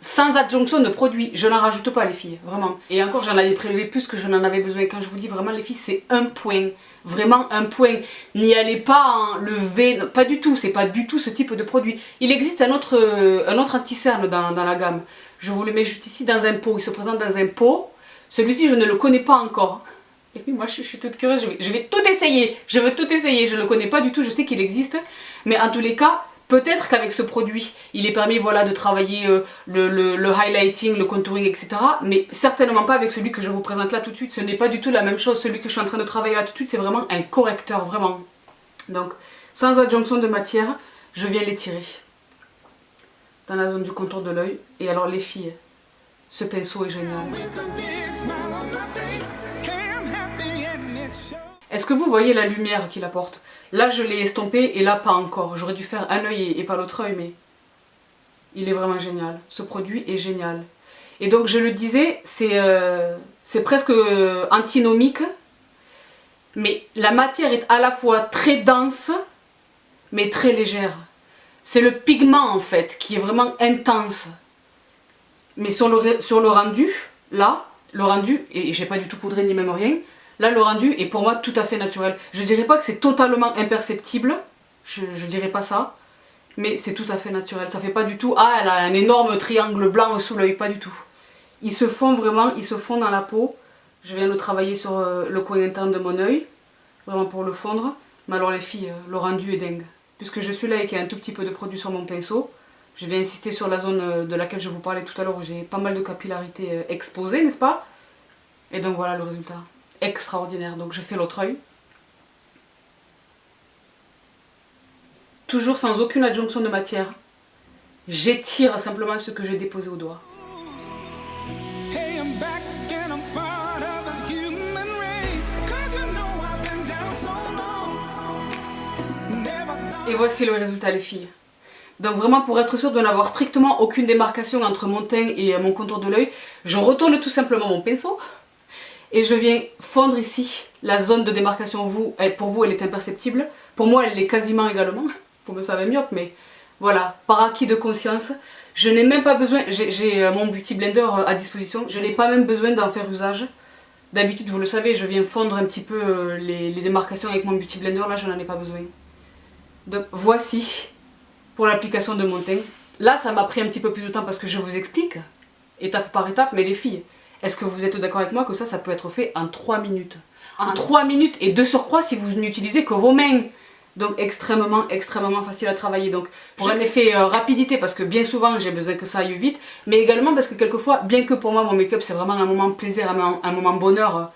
Sans adjonction de produit, je n'en rajoute pas les filles, vraiment. Et encore, j'en avais prélevé plus que je n'en avais besoin. Quand je vous dis vraiment les filles, c'est un point, vraiment un point. N'y allez pas en lever, pas du tout, c'est pas du tout ce type de produit. Il existe un autre anti-cerne dans la gamme. Je vous le mets juste ici dans un pot, il se présente dans un pot. Celui-ci, je ne le connais pas encore. Et puis moi je suis toute curieuse, je vais tout essayer, je veux tout essayer, je ne le connais pas du tout, je sais qu'il existe, mais en tous les cas, peut-être qu'avec ce produit, il est permis voilà, de travailler le highlighting, le contouring, etc. Mais certainement pas avec celui que je vous présente là tout de suite, ce n'est pas du tout la même chose, celui que je suis en train de travailler là tout de suite, c'est vraiment un correcteur, vraiment. Donc, sans adjonction de matière, je viens l'étirer dans la zone du contour de l'œil, et alors les filles, ce pinceau est génial. Est-ce que vous voyez la lumière qu'il apporte? Là je l'ai estompé et là pas encore. J'aurais dû faire un œil et pas l'autre œil, mais il est vraiment génial. Ce produit est génial. Et donc je le disais, c'est presque antinomique, mais la matière est à la fois très dense, mais très légère. C'est le pigment en fait qui est vraiment intense. Mais sur le rendu, là, le rendu, et j'ai pas du tout poudré ni même rien, là le rendu est pour moi tout à fait naturel. Je dirais pas que c'est totalement imperceptible, je dirais pas ça, mais c'est tout à fait naturel. Ça fait pas du tout, ah elle a un énorme triangle blanc sous l'œil, pas du tout. Ils se font vraiment, ils se font dans la peau. Je viens le travailler sur le coin interne de mon œil, vraiment pour le fondre. Mais alors les filles, le rendu est dingue. Puisque je suis là et qu'il y a un tout petit peu de produit sur mon pinceau, je vais insister sur la zone de laquelle je vous parlais tout à l'heure où j'ai pas mal de capillarité exposée, n'est-ce pas? Et donc voilà le résultat. Extraordinaire. Donc je fais l'autre œil. Toujours sans aucune adjonction de matière. J'étire simplement ce que j'ai déposé au doigt. Et voici le résultat les filles. Donc vraiment pour être sûr de n'avoir strictement aucune démarcation entre mon teint et mon contour de l'œil, je retourne tout simplement mon pinceau et je viens fondre ici la zone de démarcation. Pour vous elle est imperceptible, pour moi elle l'est quasiment également, vous me savez myope, mais voilà, par acquis de conscience, je n'ai même pas besoin, j'ai mon Beauty Blender à disposition, je n'ai pas même besoin d'en faire usage. D'habitude vous le savez, je viens fondre un petit peu les démarcations avec mon Beauty Blender, là je n'en ai pas besoin. Donc voici pour l'application de mon teint. Là ça m'a pris un petit peu plus de temps parce que je vous explique étape par étape, mais les filles, est-ce que vous êtes d'accord avec moi que ça peut être fait en 3 minutes? En 3 minutes et de surcroît si vous n'utilisez que vos mains. Donc extrêmement facile à travailler. Donc pour un effet rapidité, parce que bien souvent j'ai besoin que ça aille vite, mais également parce que quelquefois, bien que pour moi mon make-up c'est vraiment un moment plaisir, un moment bonheur,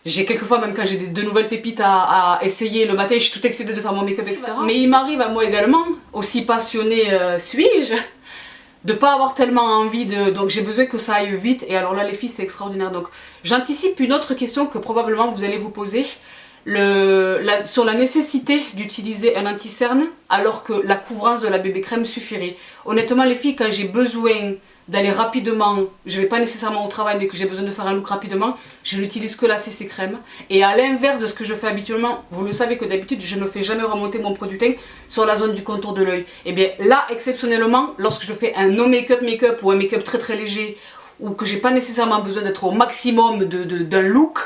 J'ai quelquefois, même quand j'ai de nouvelles pépites à essayer le matin, je suis toute excitée de faire mon make-up, etc. Mais il m'arrive à moi également, aussi passionnée suis-je, de pas avoir tellement envie de... Donc j'ai besoin que ça aille vite, et alors là les filles c'est extraordinaire. Donc j'anticipe une autre question que probablement vous allez vous poser, sur la nécessité d'utiliser un anti-cerne alors que la couvrance de la bébé crème suffirait. Honnêtement les filles, quand j'ai besoin d'aller rapidement, je vais pas nécessairement au travail mais que j'ai besoin de faire un look rapidement, je n'utilise que la CC crème. Et à l'inverse de ce que je fais habituellement, vous le savez que d'habitude je ne fais jamais remonter mon produit teint sur la zone du contour de l'œil. Et bien là exceptionnellement, lorsque je fais un no make-up ou un make-up très très léger, ou que j'ai pas nécessairement besoin d'être au maximum d'un look,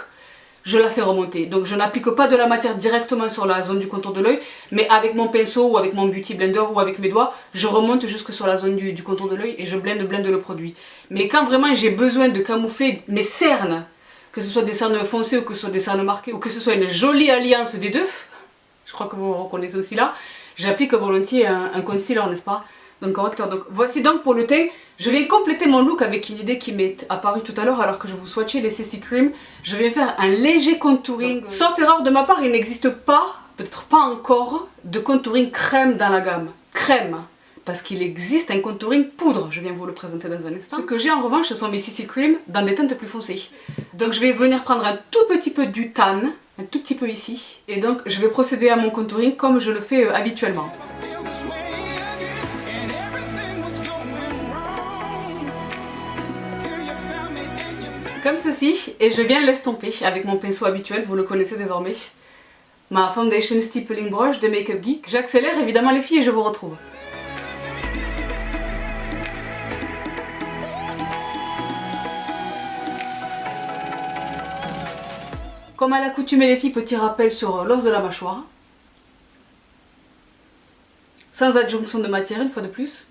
je la fais remonter. Donc je n'applique pas de la matière directement sur la zone du contour de l'œil, mais avec mon pinceau ou avec mon beauty blender ou avec mes doigts, je remonte jusque sur la zone du contour de l'œil et je blende le produit. Mais quand vraiment j'ai besoin de camoufler mes cernes, que ce soit des cernes foncées ou que ce soit des cernes marquées, ou que ce soit une jolie alliance des deux, je crois que vous reconnaissez aussi là, j'applique volontiers un concealer, n'est-ce pas? Donc correcteur. Donc voici donc pour le teint. Je viens compléter mon look avec une idée qui m'est apparue tout à l'heure alors que je vous swatchais les CC Cream. Je vais faire un léger contouring. Sauf erreur de ma part, il n'existe pas, peut-être pas encore, de contouring crème dans la gamme. Crème. Parce qu'il existe un contouring poudre. Je viens vous le présenter dans un instant. Ce que j'ai en revanche, ce sont mes CC Cream dans des teintes plus foncées. Donc je vais venir prendre un tout petit peu du tan, un tout petit peu ici. Et donc je vais procéder à mon contouring comme je le fais habituellement. Comme ceci, et je viens l'estomper avec mon pinceau habituel, vous le connaissez désormais. Ma Foundation Stippling Brush de Make Up Geek. J'accélère évidemment les filles et je vous retrouve. Comme à l'accoutumée les filles, petit rappel sur l'os de la mâchoire. Sans adjonction de matière une fois de plus.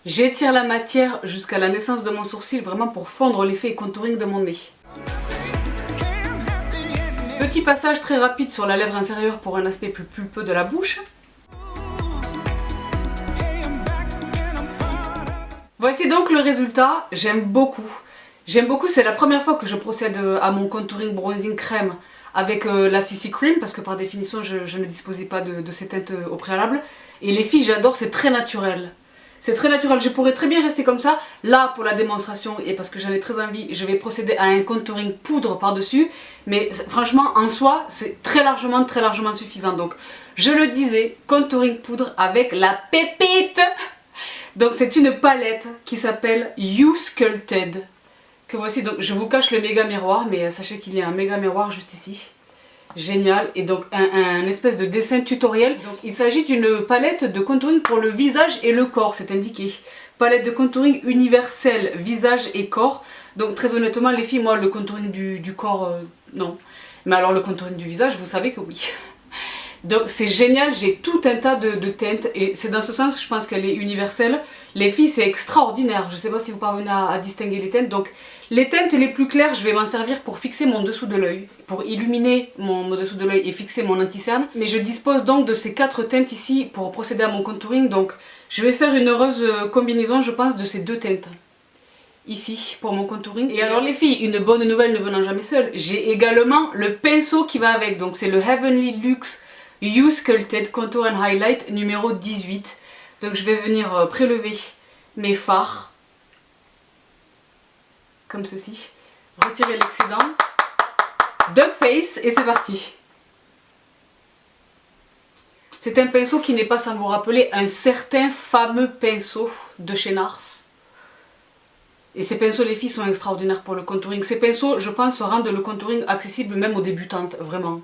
J'étire la matière jusqu'à la naissance de mon sourcil, vraiment pour fondre l'effet et contouring de mon nez. Petit passage très rapide sur la lèvre inférieure pour un aspect plus pulpeux de la bouche. Voici donc le résultat, j'aime beaucoup. J'aime beaucoup, c'est la première fois que je procède à mon contouring bronzing crème avec la CC Cream, parce que par définition je ne disposais pas de ces teintes au préalable. Et les filles, j'adore, c'est très naturel. C'est très naturel, je pourrais très bien rester comme ça. Là, pour la démonstration, et parce que j'en ai très envie, je vais procéder à un contouring poudre par-dessus. Mais franchement, en soi, c'est très largement suffisant. Donc, je le disais, contouring poudre avec la pépite. Donc, c'est une palette qui s'appelle You Sculpted. Que voici, donc je vous cache le méga miroir, mais sachez qu'il y a un méga miroir juste ici. Génial, et donc un espèce de dessin tutoriel. Donc, il s'agit d'une palette de contouring pour le visage et le corps, c'est indiqué. Palette de contouring universelle, visage et corps. Donc très honnêtement les filles, moi le contouring du corps, non. Mais alors le contouring du visage, vous savez que oui. Donc c'est génial, j'ai tout un tas de teintes et c'est dans ce sens je pense qu'elle est universelle. Les filles c'est extraordinaire, je sais pas si vous parvenez à distinguer les teintes. Donc les teintes les plus claires, je vais m'en servir pour fixer mon dessous de l'œil, pour illuminer mon dessous de l'œil et fixer mon anti-cerne. Mais je dispose donc de ces 4 teintes ici pour procéder à mon contouring. Donc je vais faire une heureuse combinaison je pense de ces 2 teintes. Ici pour mon contouring. Et alors les filles, une bonne nouvelle ne venant jamais seule, j'ai également le pinceau qui va avec. Donc c'est le Heavenly Luxe You Sculpted Contour and Highlight numéro 18. Donc je vais venir prélever mes fards comme ceci, retirer l'excédent, duck face et c'est parti. C'est un pinceau qui n'est pas sans vous rappeler un certain fameux pinceau de chez Nars. Et ces pinceaux les filles sont extraordinaires pour le contouring. Ces pinceaux je pense rendent le contouring accessible même aux débutantes, vraiment.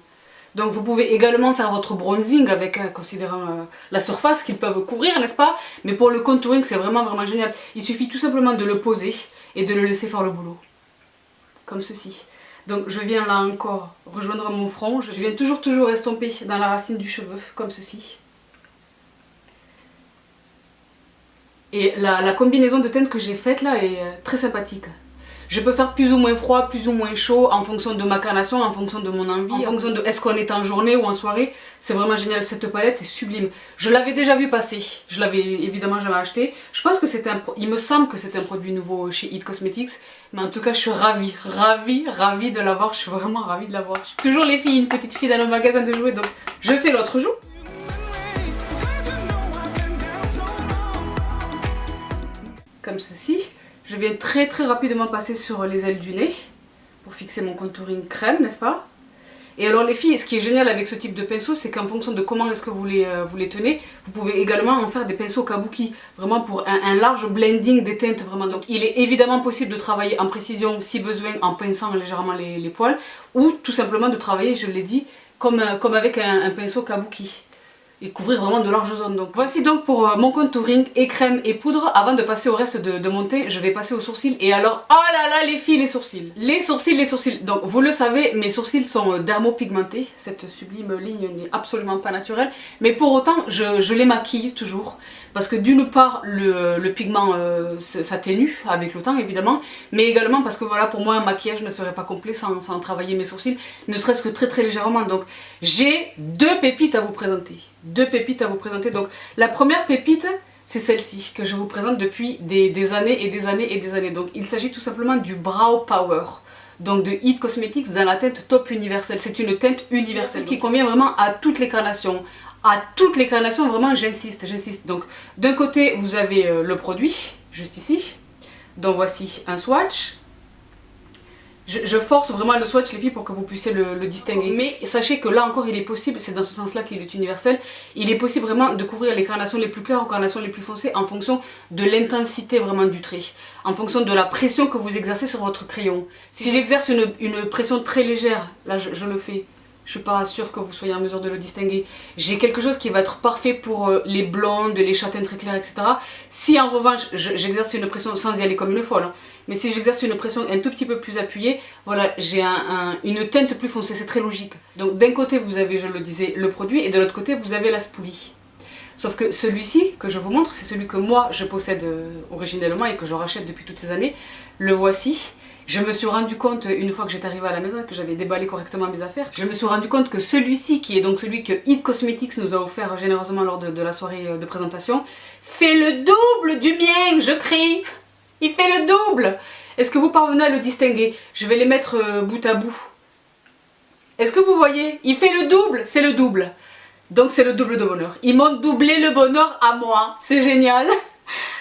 Donc vous pouvez également faire votre bronzing avec, considérant la surface qu'ils peuvent couvrir, n'est-ce pas? Mais pour le contouring c'est vraiment génial. Il suffit tout simplement de le poser et de le laisser faire le boulot. Comme ceci. Donc je viens là encore rejoindre mon front. Je viens toujours estomper dans la racine du cheveu, comme ceci. Et la combinaison de teintes que j'ai faite là est très sympathique. Je peux faire plus ou moins froid, plus ou moins chaud en fonction de ma carnation, en fonction de mon envie, en fonction de est-ce qu'on est en journée ou en soirée. C'est vraiment génial, cette palette est sublime. Je l'avais déjà vu passer, je l'avais évidemment jamais acheté. Je pense que il me semble que c'est un produit nouveau chez It Cosmetics. Mais en tout cas je suis ravie de l'avoir, je suis vraiment ravie de l'avoir. Toujours les filles, une petite fille dans le magasin de jouets, donc je fais l'autre joue. Comme ceci. Je viens très rapidement passer sur les ailes du nez pour fixer mon contouring crème, n'est-ce pas? Et alors les filles, ce qui est génial avec ce type de pinceau, c'est qu'en fonction de comment est-ce que vous les tenez, vous pouvez également en faire des pinceaux kabuki, vraiment pour un large blending des teintes vraiment. Donc il est évidemment possible de travailler en précision si besoin en pinçant légèrement les poils, ou tout simplement de travailler, je l'ai dit, comme avec un pinceau kabuki. Et couvrir vraiment de larges zones. Donc voici donc pour mon contouring et crème et poudre. Avant de passer au reste de mon teint, je vais passer aux sourcils. Et alors, oh là là les filles, les sourcils. Les sourcils. Donc vous le savez, mes sourcils sont dermopigmentés. Cette sublime ligne n'est absolument pas naturelle. Mais pour autant, je les maquille toujours. Parce que d'une part, le pigment s'atténue avec le temps évidemment. Mais également parce que voilà, pour moi un maquillage ne serait pas complet sans travailler mes sourcils. Ne serait-ce que très légèrement. Donc j'ai deux pépites à vous présenter. Donc la première pépite, c'est celle-ci que je vous présente depuis des années et des années. Donc il s'agit tout simplement du Brow Power. Donc de It Cosmetics dans la teinte Top Universelle. C'est une teinte universelle qui convient vraiment à toutes les carnations. À toutes les carnations, vraiment j'insiste. Donc d'un côté vous avez le produit, juste ici. Donc voici un swatch. Je force vraiment le swatch les filles pour que vous puissiez le distinguer. Mais sachez que là encore il est possible, c'est dans ce sens là qu'il est universel, il est possible vraiment de couvrir les carnations les plus claires aux carnations les plus foncées en fonction de l'intensité vraiment du trait. En fonction de la pression que vous exercez sur votre crayon. Si j'exerce une pression très légère, là je le fais. Je suis pas sûre que vous soyez en mesure de le distinguer. J'ai quelque chose qui va être parfait pour les blondes, les châtains très clairs, etc. Si en revanche j'exerce une pression sans y aller comme une folle, hein, mais si j'exerce une pression un tout petit peu plus appuyée, voilà, j'ai une teinte plus foncée, c'est très logique. Donc d'un côté vous avez, je le disais, le produit et de l'autre côté vous avez la spoolie. Sauf que celui-ci que je vous montre, c'est celui que moi je possède originellement et que je rachète depuis toutes ces années. Le voici. Je me suis rendu compte, une fois que j'étais arrivée à la maison et que j'avais déballé correctement mes affaires, je me suis rendu compte que celui-ci, qui est donc celui que It Cosmetics nous a offert généreusement lors de la soirée de présentation, fait le double du mien, je crie. Il fait le double. Est-ce que vous parvenez à le distinguer? Je vais les mettre bout à bout. Est-ce que vous voyez? Il fait le double, c'est le double. Donc c'est le double de bonheur. Ils m'ont doublé le bonheur à moi, c'est génial.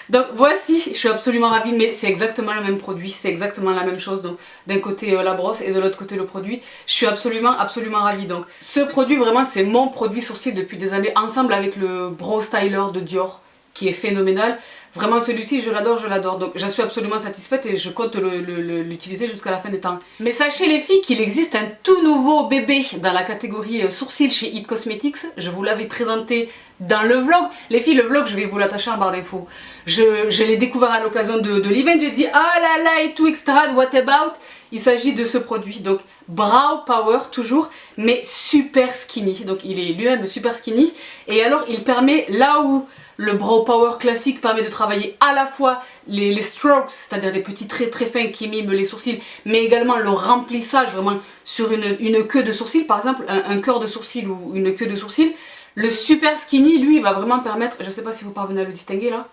Donc voici, je suis absolument ravie, mais c'est exactement le même produit, c'est exactement la même chose. Donc d'un côté la brosse et de l'autre côté le produit. Je suis absolument ravie. Donc ce produit vraiment c'est mon produit sourcil depuis des années, ensemble avec le Brow Styler de Dior qui est phénoménal. Vraiment celui-ci je l'adore, donc j'en suis absolument satisfaite et je compte l'utiliser jusqu'à la fin des temps. Mais sachez les filles qu'il existe un tout nouveau bébé dans la catégorie sourcils chez It Cosmetics. Je vous l'avais présenté dans le vlog. Les filles, le vlog je vais vous l'attacher en barre d'infos. Je l'ai découvert à l'occasion de l'event, j'ai dit ah là là et tout etc, what about? Il s'agit de ce produit, donc Brow Power toujours, mais super skinny. Donc il est lui-même super skinny et alors il permet là où le Brow Power classique permet de travailler à la fois les strokes, c'est-à-dire des petits traits très fins qui miment les sourcils, mais également le remplissage vraiment sur une queue de sourcil, par exemple un cœur de sourcil ou une queue de sourcil. Le super skinny, lui, va vraiment permettre, je ne sais pas si vous parvenez à le distinguer là,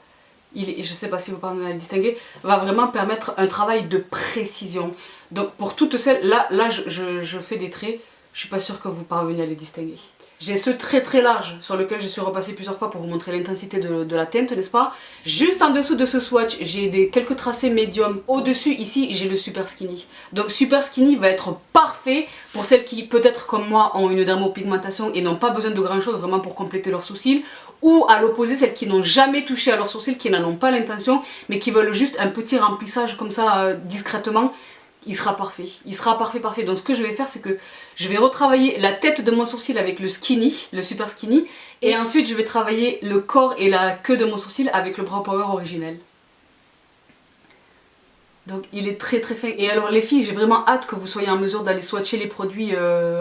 va vraiment permettre un travail de précision. Donc pour toutes celles, là je fais des traits, je suis pas sûre que vous parveniez à les distinguer. J'ai ce trait très large sur lequel je suis repassée plusieurs fois pour vous montrer l'intensité de la teinte, n'est-ce pas? Juste en dessous de ce swatch, j'ai quelques tracés médiums. Au-dessus, ici, j'ai le super skinny. Donc super skinny va être parfait pour celles qui, peut-être comme moi, ont une dermopigmentation et n'ont pas besoin de grand-chose vraiment pour compléter leurs sourcils. Ou à l'opposé, celles qui n'ont jamais touché à leurs sourcils, qui n'en ont pas l'intention, mais qui veulent juste un petit remplissage comme ça, discrètement. Il sera parfait. Donc ce que je vais faire, c'est que je vais retravailler la tête de mon sourcil avec le skinny, le super skinny, et ensuite je vais travailler le corps et la queue de mon sourcil avec le Brow Power originel. Donc il est très fin. Et alors les filles, j'ai vraiment hâte que vous soyez en mesure d'aller swatcher les produits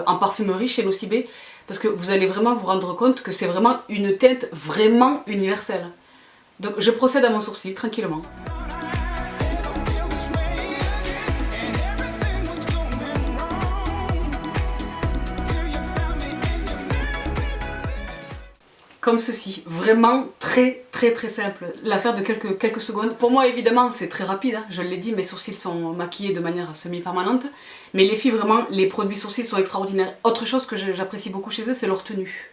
en parfumerie chez Nocibé, parce que vous allez vraiment vous rendre compte que c'est vraiment une teinte vraiment universelle. Donc je procède à mon sourcil tranquillement. comme ceci. Vraiment très simple. L'affaire de quelques secondes. Pour moi évidemment c'est très rapide, hein. Je l'ai dit, mes sourcils sont maquillés de manière semi-permanente. Mais les filles vraiment, les produits sourcils sont extraordinaires. Autre chose que j'apprécie beaucoup chez eux, c'est leur tenue.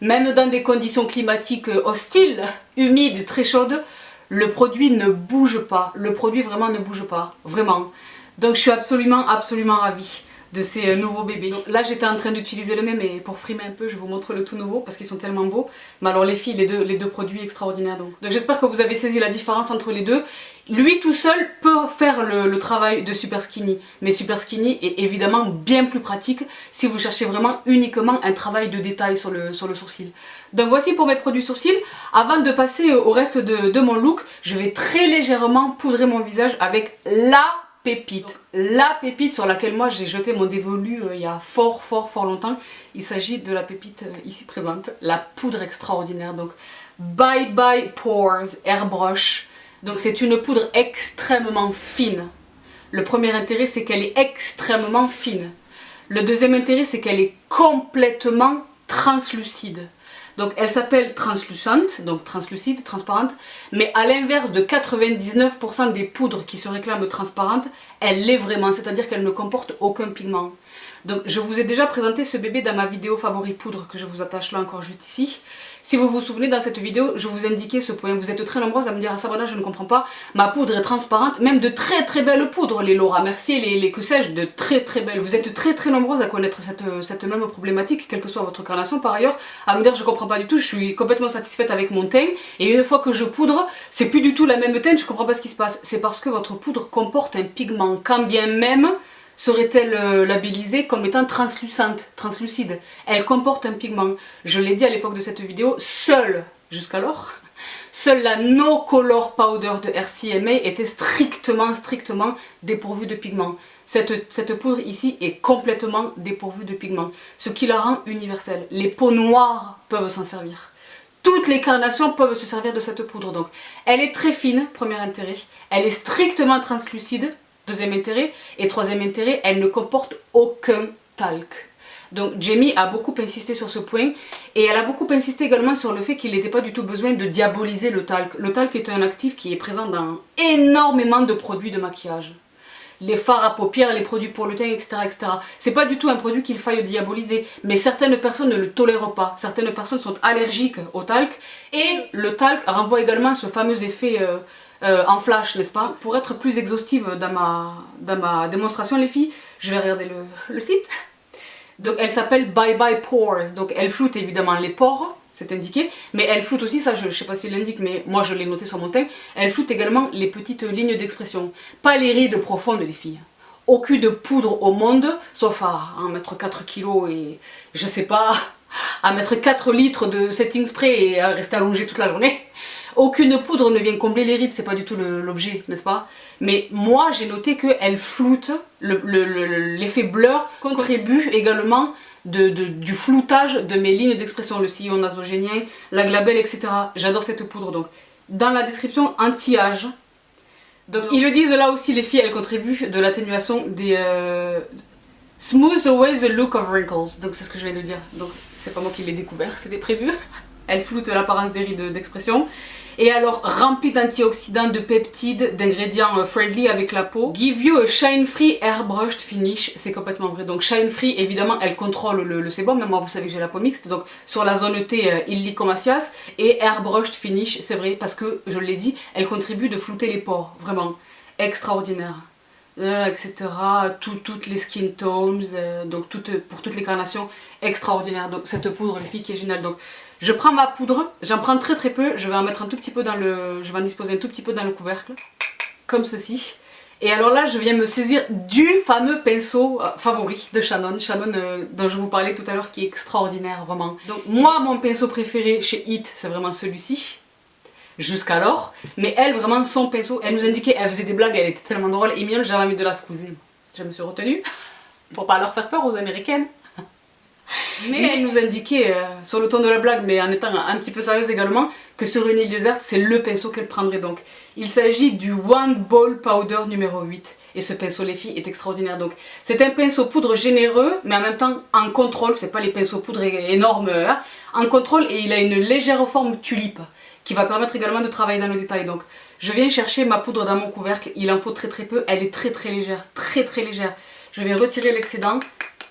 Même dans des conditions climatiques hostiles, humides, très chaudes, le produit ne bouge pas. Le produit vraiment ne bouge pas. Vraiment. Donc je suis absolument ravie de ces nouveaux bébés. Donc, là j'étais en train d'utiliser le même, mais pour frimer un peu je vous montre le tout nouveau parce qu'ils sont tellement beaux. Mais alors les filles, les deux produits extraordinaires. Donc j'espère que vous avez saisi la différence entre les deux. Lui tout seul peut faire le travail de Super Skinny, mais Super Skinny est évidemment bien plus pratique si vous cherchez vraiment uniquement un travail de détail sur le sourcil. Donc voici pour mes produits sourcils. Avant de passer au reste de mon look, je vais très légèrement poudrer mon visage avec la pépite sur laquelle moi j'ai jeté mon dévolu il y a fort longtemps. Il s'agit de la pépite ici présente, la poudre extraordinaire. Donc Bye Bye Pores Airbrush. Donc c'est une poudre extrêmement fine. Le premier intérêt c'est qu'elle est extrêmement fine. Le deuxième intérêt c'est qu'elle est complètement translucide. Donc elle s'appelle translucente, donc translucide, transparente, mais à l'inverse de 99% des poudres qui se réclament transparentes, elle l'est vraiment, c'est-à-dire qu'elle ne comporte aucun pigment. Donc je vous ai déjà présenté ce bébé dans ma vidéo favori poudre que je vous attache là encore juste ici. Si vous vous souvenez, dans cette vidéo, je vous indiquais ce point. Vous êtes très nombreuses à me dire ah Sabrina, je ne comprends pas, ma poudre est transparente, même de très belles poudres, les Laura Mercier, les que sais-je, de très belles. Vous êtes très nombreuses à connaître cette même problématique, quelle que soit votre carnation par ailleurs, à me dire je comprends pas du tout, je suis complètement satisfaite avec mon teint, et une fois que je poudre, c'est plus du tout la même teinte, je comprends pas ce qui se passe. C'est parce que votre poudre comporte un pigment, quand bien même serait-elle labellisée comme étant translucente, translucide. Elle comporte un pigment. Je l'ai dit à l'époque de cette vidéo, jusqu'alors, seule la No Color Powder de RCMA était strictement dépourvue de pigment. Cette poudre ici est complètement dépourvue de pigment, ce qui la rend universelle. Les peaux noires peuvent s'en servir. Toutes les carnations peuvent se servir de cette poudre. Donc, elle est très fine, premier intérêt. Elle est strictement translucide, deuxième intérêt. Et troisième intérêt, elle ne comporte aucun talc. Donc Jamie a beaucoup insisté sur ce point. Et elle a beaucoup insisté également sur le fait qu'il n'était pas du tout besoin de diaboliser le talc. Le talc est un actif qui est présent dans énormément de produits de maquillage. Les fards à paupières, les produits pour le teint, etc. C'est pas du tout un produit qu'il faille diaboliser, mais certaines personnes ne le tolèrent pas. Certaines personnes sont allergiques au talc, et le talc renvoie également à ce fameux effet en flash, n'est-ce pas? Pour être plus exhaustive dans ma démonstration, les filles, je vais regarder le site. Donc elle s'appelle Bye Bye Pores, donc elle floute évidemment les pores, c'est indiqué, mais elle floute aussi, ça je sais pas s'il l'indique, mais moi je l'ai noté sur mon teint, elle floute également les petites lignes d'expression, pas les rides profondes les filles. Aucune poudre au monde, sauf à en mettre 4 kilos et je sais pas, à mettre 4 litres de setting spray et à rester allongée toute la journée. Aucune poudre ne vient combler les rides, c'est pas du tout l'objet, n'est-ce pas? Mais moi j'ai noté qu'elle floute, l'effet blur contribue également du floutage de mes lignes d'expression, le sillon nasogénien, la glabelle, etc. J'adore cette poudre. Donc dans la description, anti-âge. Donc ils le disent là aussi, les filles, elle contribue de l'atténuation des smooth away the look of wrinkles. Donc c'est ce que je viens de dire. Donc c'est pas moi qui l'ai découvert, c'était prévu. Elle floute l'apparence des rides d'expression. Et alors remplie d'antioxydants, de peptides, d'ingrédients friendly avec la peau. Give you a shine free airbrushed finish, c'est complètement vrai. Donc shine free, évidemment elle contrôle le sébum, mais moi vous savez que j'ai la peau mixte, donc sur la zone T illicomacias. Et airbrushed finish, c'est vrai parce que je l'ai dit, elle contribue de flouter les pores, vraiment extraordinaire. Etc. Toutes les skin tones, donc pour toutes les carnations, extraordinaire. Donc cette poudre les filles qui est géniale. Donc je prends ma poudre, j'en prends très peu, je vais en mettre un tout petit peu je vais en disposer un tout petit peu dans le couvercle, comme ceci. Et alors là je viens me saisir du fameux pinceau favori de Shannon, dont je vous parlais tout à l'heure, qui est extraordinaire vraiment. Donc moi mon pinceau préféré chez It c'est vraiment celui-ci. Jusqu'alors, mais elle vraiment son pinceau, elle nous indiquait, elle faisait des blagues, elle était tellement drôle et mignonne, j'avais envie de la squeezer. Je me suis retenue pour pas leur faire peur aux américaines. Mais elle nous indiquait sur le ton de la blague, mais en étant un petit peu sérieuse également, que sur une île déserte c'est le pinceau qu'elle prendrait. Donc il s'agit du One Ball Powder numéro 8. Et ce pinceau les filles est extraordinaire. Donc c'est un pinceau poudre généreux mais en même temps en contrôle, c'est pas les pinceaux poudre énormes, hein, en contrôle, et il a une légère forme tulipe qui va permettre également de travailler dans le détail. Donc je viens chercher ma poudre dans mon couvercle, il en faut très peu, elle est très légère, très légère. Je vais retirer l'excédent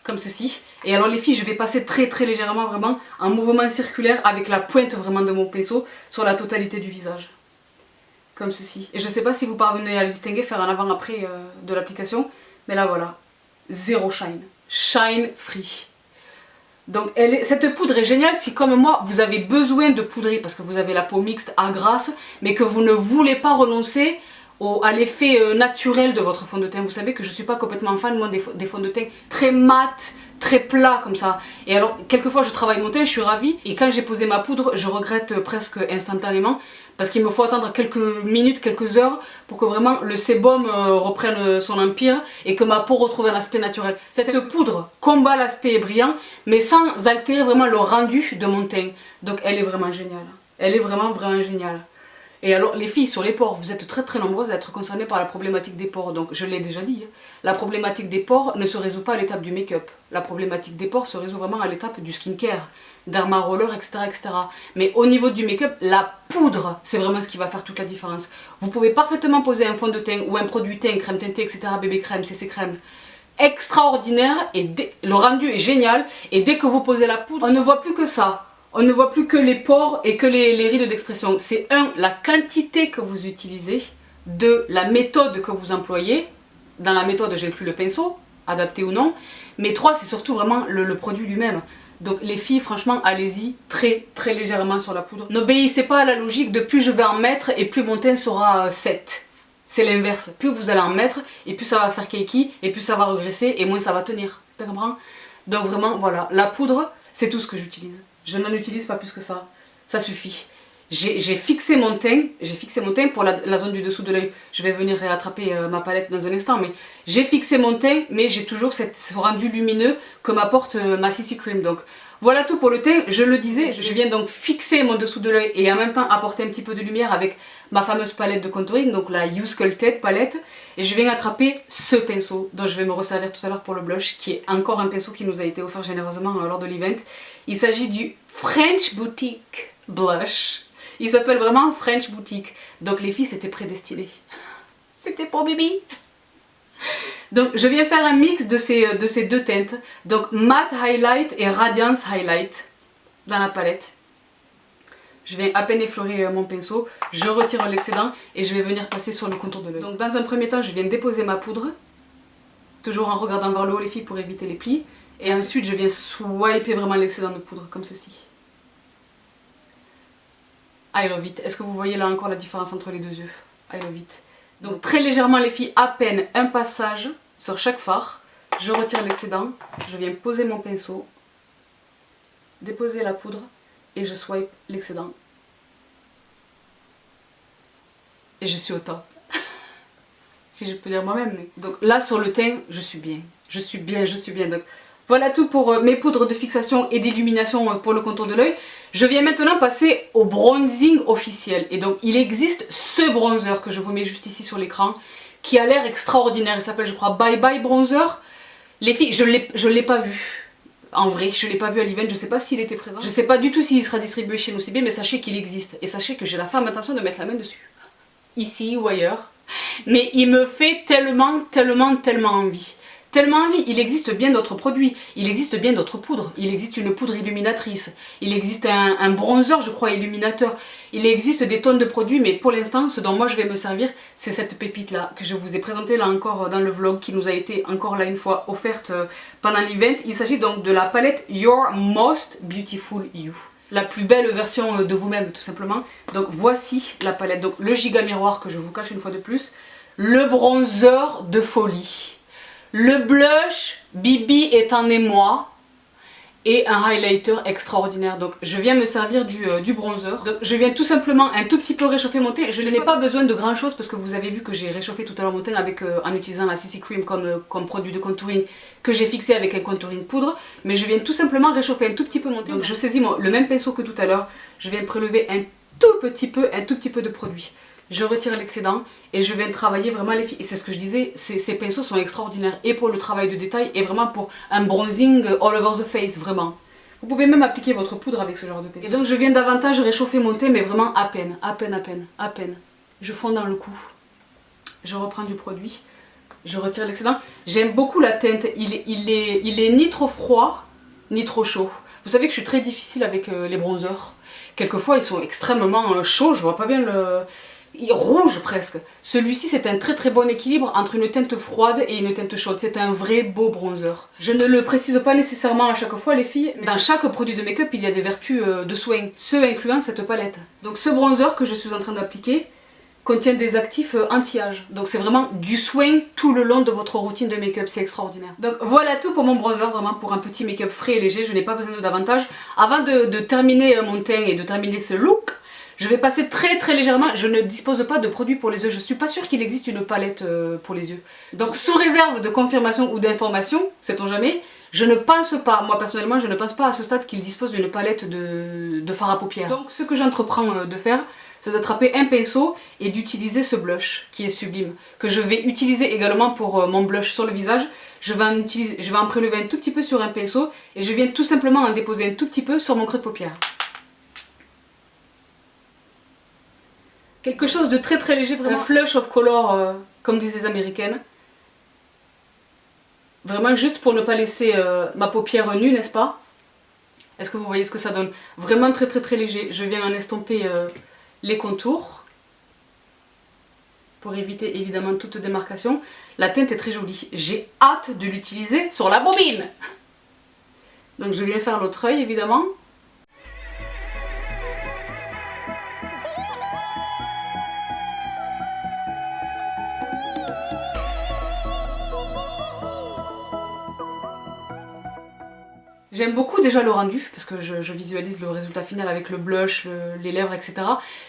comme ceci. Et alors les filles, je vais passer très légèrement, vraiment en mouvement circulaire avec la pointe vraiment de mon pinceau sur la totalité du visage. Comme ceci. Et je sais pas si vous parvenez à le distinguer, faire un avant-après de l'application, mais là voilà, zéro shine. Shine free. Donc cette poudre est géniale si comme moi vous avez besoin de poudrer parce que vous avez la peau mixte à grasse mais que vous ne voulez pas renoncer à l'effet naturel de votre fond de teint. Vous savez que je suis pas complètement fan moi des fonds de teint très mat, très plat comme ça. Et alors quelquefois je travaille mon teint, je suis ravie, et quand j'ai posé ma poudre je regrette presque instantanément parce qu'il me faut attendre quelques minutes, quelques heures pour que vraiment le sébum reprenne son empire et que ma peau retrouve un aspect naturel. Cette poudre combat l'aspect brillant mais sans altérer vraiment le rendu de mon teint. Donc elle est vraiment géniale. Elle est vraiment géniale. Et alors les filles, sur les pores, vous êtes très nombreuses à être concernées par la problématique des pores. Donc je l'ai déjà dit, hein, la problématique des pores ne se résout pas à l'étape du make-up. La problématique des pores se résout vraiment à l'étape du skincare, derma roller, etc. Mais au niveau du make-up, la poudre, c'est vraiment ce qui va faire toute la différence. Vous pouvez parfaitement poser un fond de teint ou un produit teint, crème teintée, etc. Bébé crème, CC crème. Extraordinaire, et le rendu est génial. Et dès que vous posez la poudre, on ne voit plus que ça. On ne voit plus que les pores et que les rides d'expression. C'est la quantité que vous utilisez, deux, la méthode que vous employez. Dans la méthode, j'inclus le pinceau, adapté ou non. Mais trois, c'est surtout vraiment le produit lui-même. Donc les filles, franchement, allez-y très légèrement sur la poudre. N'obéissez pas à la logique de plus je vais en mettre et plus mon teint sera 7. C'est l'inverse. Plus vous allez en mettre et plus ça va faire cakey et plus ça va regresser et moins ça va tenir. Tu comprends? Donc vraiment, voilà, la poudre, c'est tout ce que j'utilise. Je n'en utilise pas plus que ça, ça suffit. J'ai fixé mon teint, pour la zone du dessous de l'œil. Je vais venir réattraper ma palette dans un instant, mais j'ai fixé mon teint, mais j'ai toujours ce rendu lumineux que m'apporte ma CC Cream. Donc voilà tout pour le teint. Je le disais, je viens donc fixer mon dessous de l'œil et en même temps apporter un petit peu de lumière avec ma fameuse palette de contouring, donc la You Sculpted palette. Et je viens attraper ce pinceau dont je vais me resservir tout à l'heure pour le blush, qui est encore un pinceau qui nous a été offert généreusement lors de l'event. Il s'agit du French Boutique Blush. Il s'appelle vraiment French Boutique. Donc les filles, c'était prédestiné. C'était pour Bibi. Donc je viens faire un mix de ces deux teintes. Donc Matte Highlight et Radiance Highlight dans la palette. Je viens à peine effleurer mon pinceau. Je retire l'excédent et je vais venir passer sur le contour de l'œil. Donc dans un premier temps, je viens déposer ma poudre. Toujours en regardant vers le haut les filles pour éviter les plis. Et ensuite je viens swiper vraiment l'excédent de poudre comme ceci. I love it. Est-ce que vous voyez là encore la différence entre les deux yeux? I love it. Donc très légèrement les filles, à peine un passage sur chaque fard. Je retire l'excédent, je viens poser mon pinceau, déposer la poudre et je swipe l'excédent. Et je suis au top. Si je peux dire moi-même. Mais... Donc là sur le teint, je suis bien. Je suis bien. Donc voilà tout pour mes poudres de fixation et d'illumination pour le contour de l'œil. Je viens maintenant passer au bronzing officiel. Et donc il existe ce bronzer que je vous mets juste ici sur l'écran, qui a l'air extraordinaire. Il s'appelle je crois Bye Bye Bronzer. Les filles, je l'ai pas vu. En vrai, je l'ai pas vu à l'event, je sais pas s'il était présent. Je sais pas du tout s'il sera distribué chez nous CB, mais sachez qu'il existe. Et sachez que j'ai la ferme intention de mettre la main dessus. Ici ou ailleurs. Mais il me fait tellement envie. Tellement envie, il existe bien d'autres produits, il existe bien d'autres poudres, il existe une poudre illuminatrice, il existe un bronzer je crois illuminateur, il existe des tonnes de produits, mais pour l'instant ce dont moi je vais me servir c'est cette pépite là que je vous ai présentée là encore dans le vlog, qui nous a été encore là une fois offerte pendant l'event. Il s'agit donc de la palette Your Most Beautiful You, la plus belle version de vous-même tout simplement. Donc voici la palette, donc le giga miroir que je vous cache une fois de plus, le bronzer de folie, le blush Bibi est en émoi et un highlighter extraordinaire. Donc je viens me servir du bronzer. Donc je viens tout simplement un tout petit peu réchauffer mon teint. Je n'ai pas besoin de grand chose parce que vous avez vu que j'ai réchauffé tout à l'heure mon teint avec, en utilisant la CC Cream comme produit de contouring que j'ai fixé avec un contouring poudre. Mais je viens tout simplement réchauffer un tout petit peu mon teint. Donc je saisis le même pinceau que tout à l'heure. Je viens prélever un tout petit peu de produit. je retire l'excédent et je viens travailler vraiment les filles. Et c'est ce que je disais, ces pinceaux sont extraordinaires et pour le travail de détail et vraiment pour un bronzing all over the face, vraiment. Vous pouvez même appliquer votre poudre avec ce genre de pinceau. Et donc je viens davantage réchauffer mon teint, mais vraiment à peine, à peine, à peine, à peine. Je fonds dans le cou, je reprends du produit, je retire l'excédent. J'aime beaucoup la teinte, il est ni trop froid, ni trop chaud. Vous savez que je suis très difficile avec les bronzers. Quelquefois ils sont extrêmement chauds, je vois pas bien le... Il est rouge presque. Celui-ci c'est un très très bon équilibre entre une teinte froide et une teinte chaude. C'est un vrai beau bronzer. Je ne le précise pas nécessairement à chaque fois les filles, mais dans chaque produit de make-up il y a des vertus de soin, ce incluant cette palette. Donc ce bronzer que je suis en train d'appliquer contient des actifs anti-âge. Donc c'est vraiment du soin tout le long de votre routine de make-up, c'est extraordinaire. Donc voilà tout pour mon bronzer, vraiment pour un petit make-up frais et léger, je n'ai pas besoin de davantage. Avant de terminer mon teint et de terminer ce look, je vais passer très très légèrement, je ne dispose pas de produits pour les yeux, je suis pas sûre qu'il existe une palette pour les yeux. Donc sous réserve de confirmation ou d'information, sait-on jamais, je ne pense pas, moi personnellement je ne pense pas à ce stade qu'il dispose d'une palette de fard à paupières. Donc ce que j'entreprends de faire, c'est d'attraper un pinceau et d'utiliser ce blush qui est sublime, que je vais utiliser également pour mon blush sur le visage. Je vais en prélever un tout petit peu sur un pinceau et je viens tout simplement en déposer un tout petit peu sur mon creux de paupière. Quelque chose de très très léger, vraiment. Un flush of color, comme disent les américaines. Vraiment juste pour ne pas laisser ma paupière nue, n'est-ce pas? Est-ce que vous voyez ce que ça donne? Vraiment très très très léger. Je viens en estomper les contours. Pour éviter évidemment toute démarcation. La teinte est très jolie. J'ai hâte de l'utiliser sur la bobine. Donc je viens faire l'autre œil évidemment. J'aime beaucoup déjà le rendu, parce que je visualise le résultat final avec le blush, les lèvres, etc.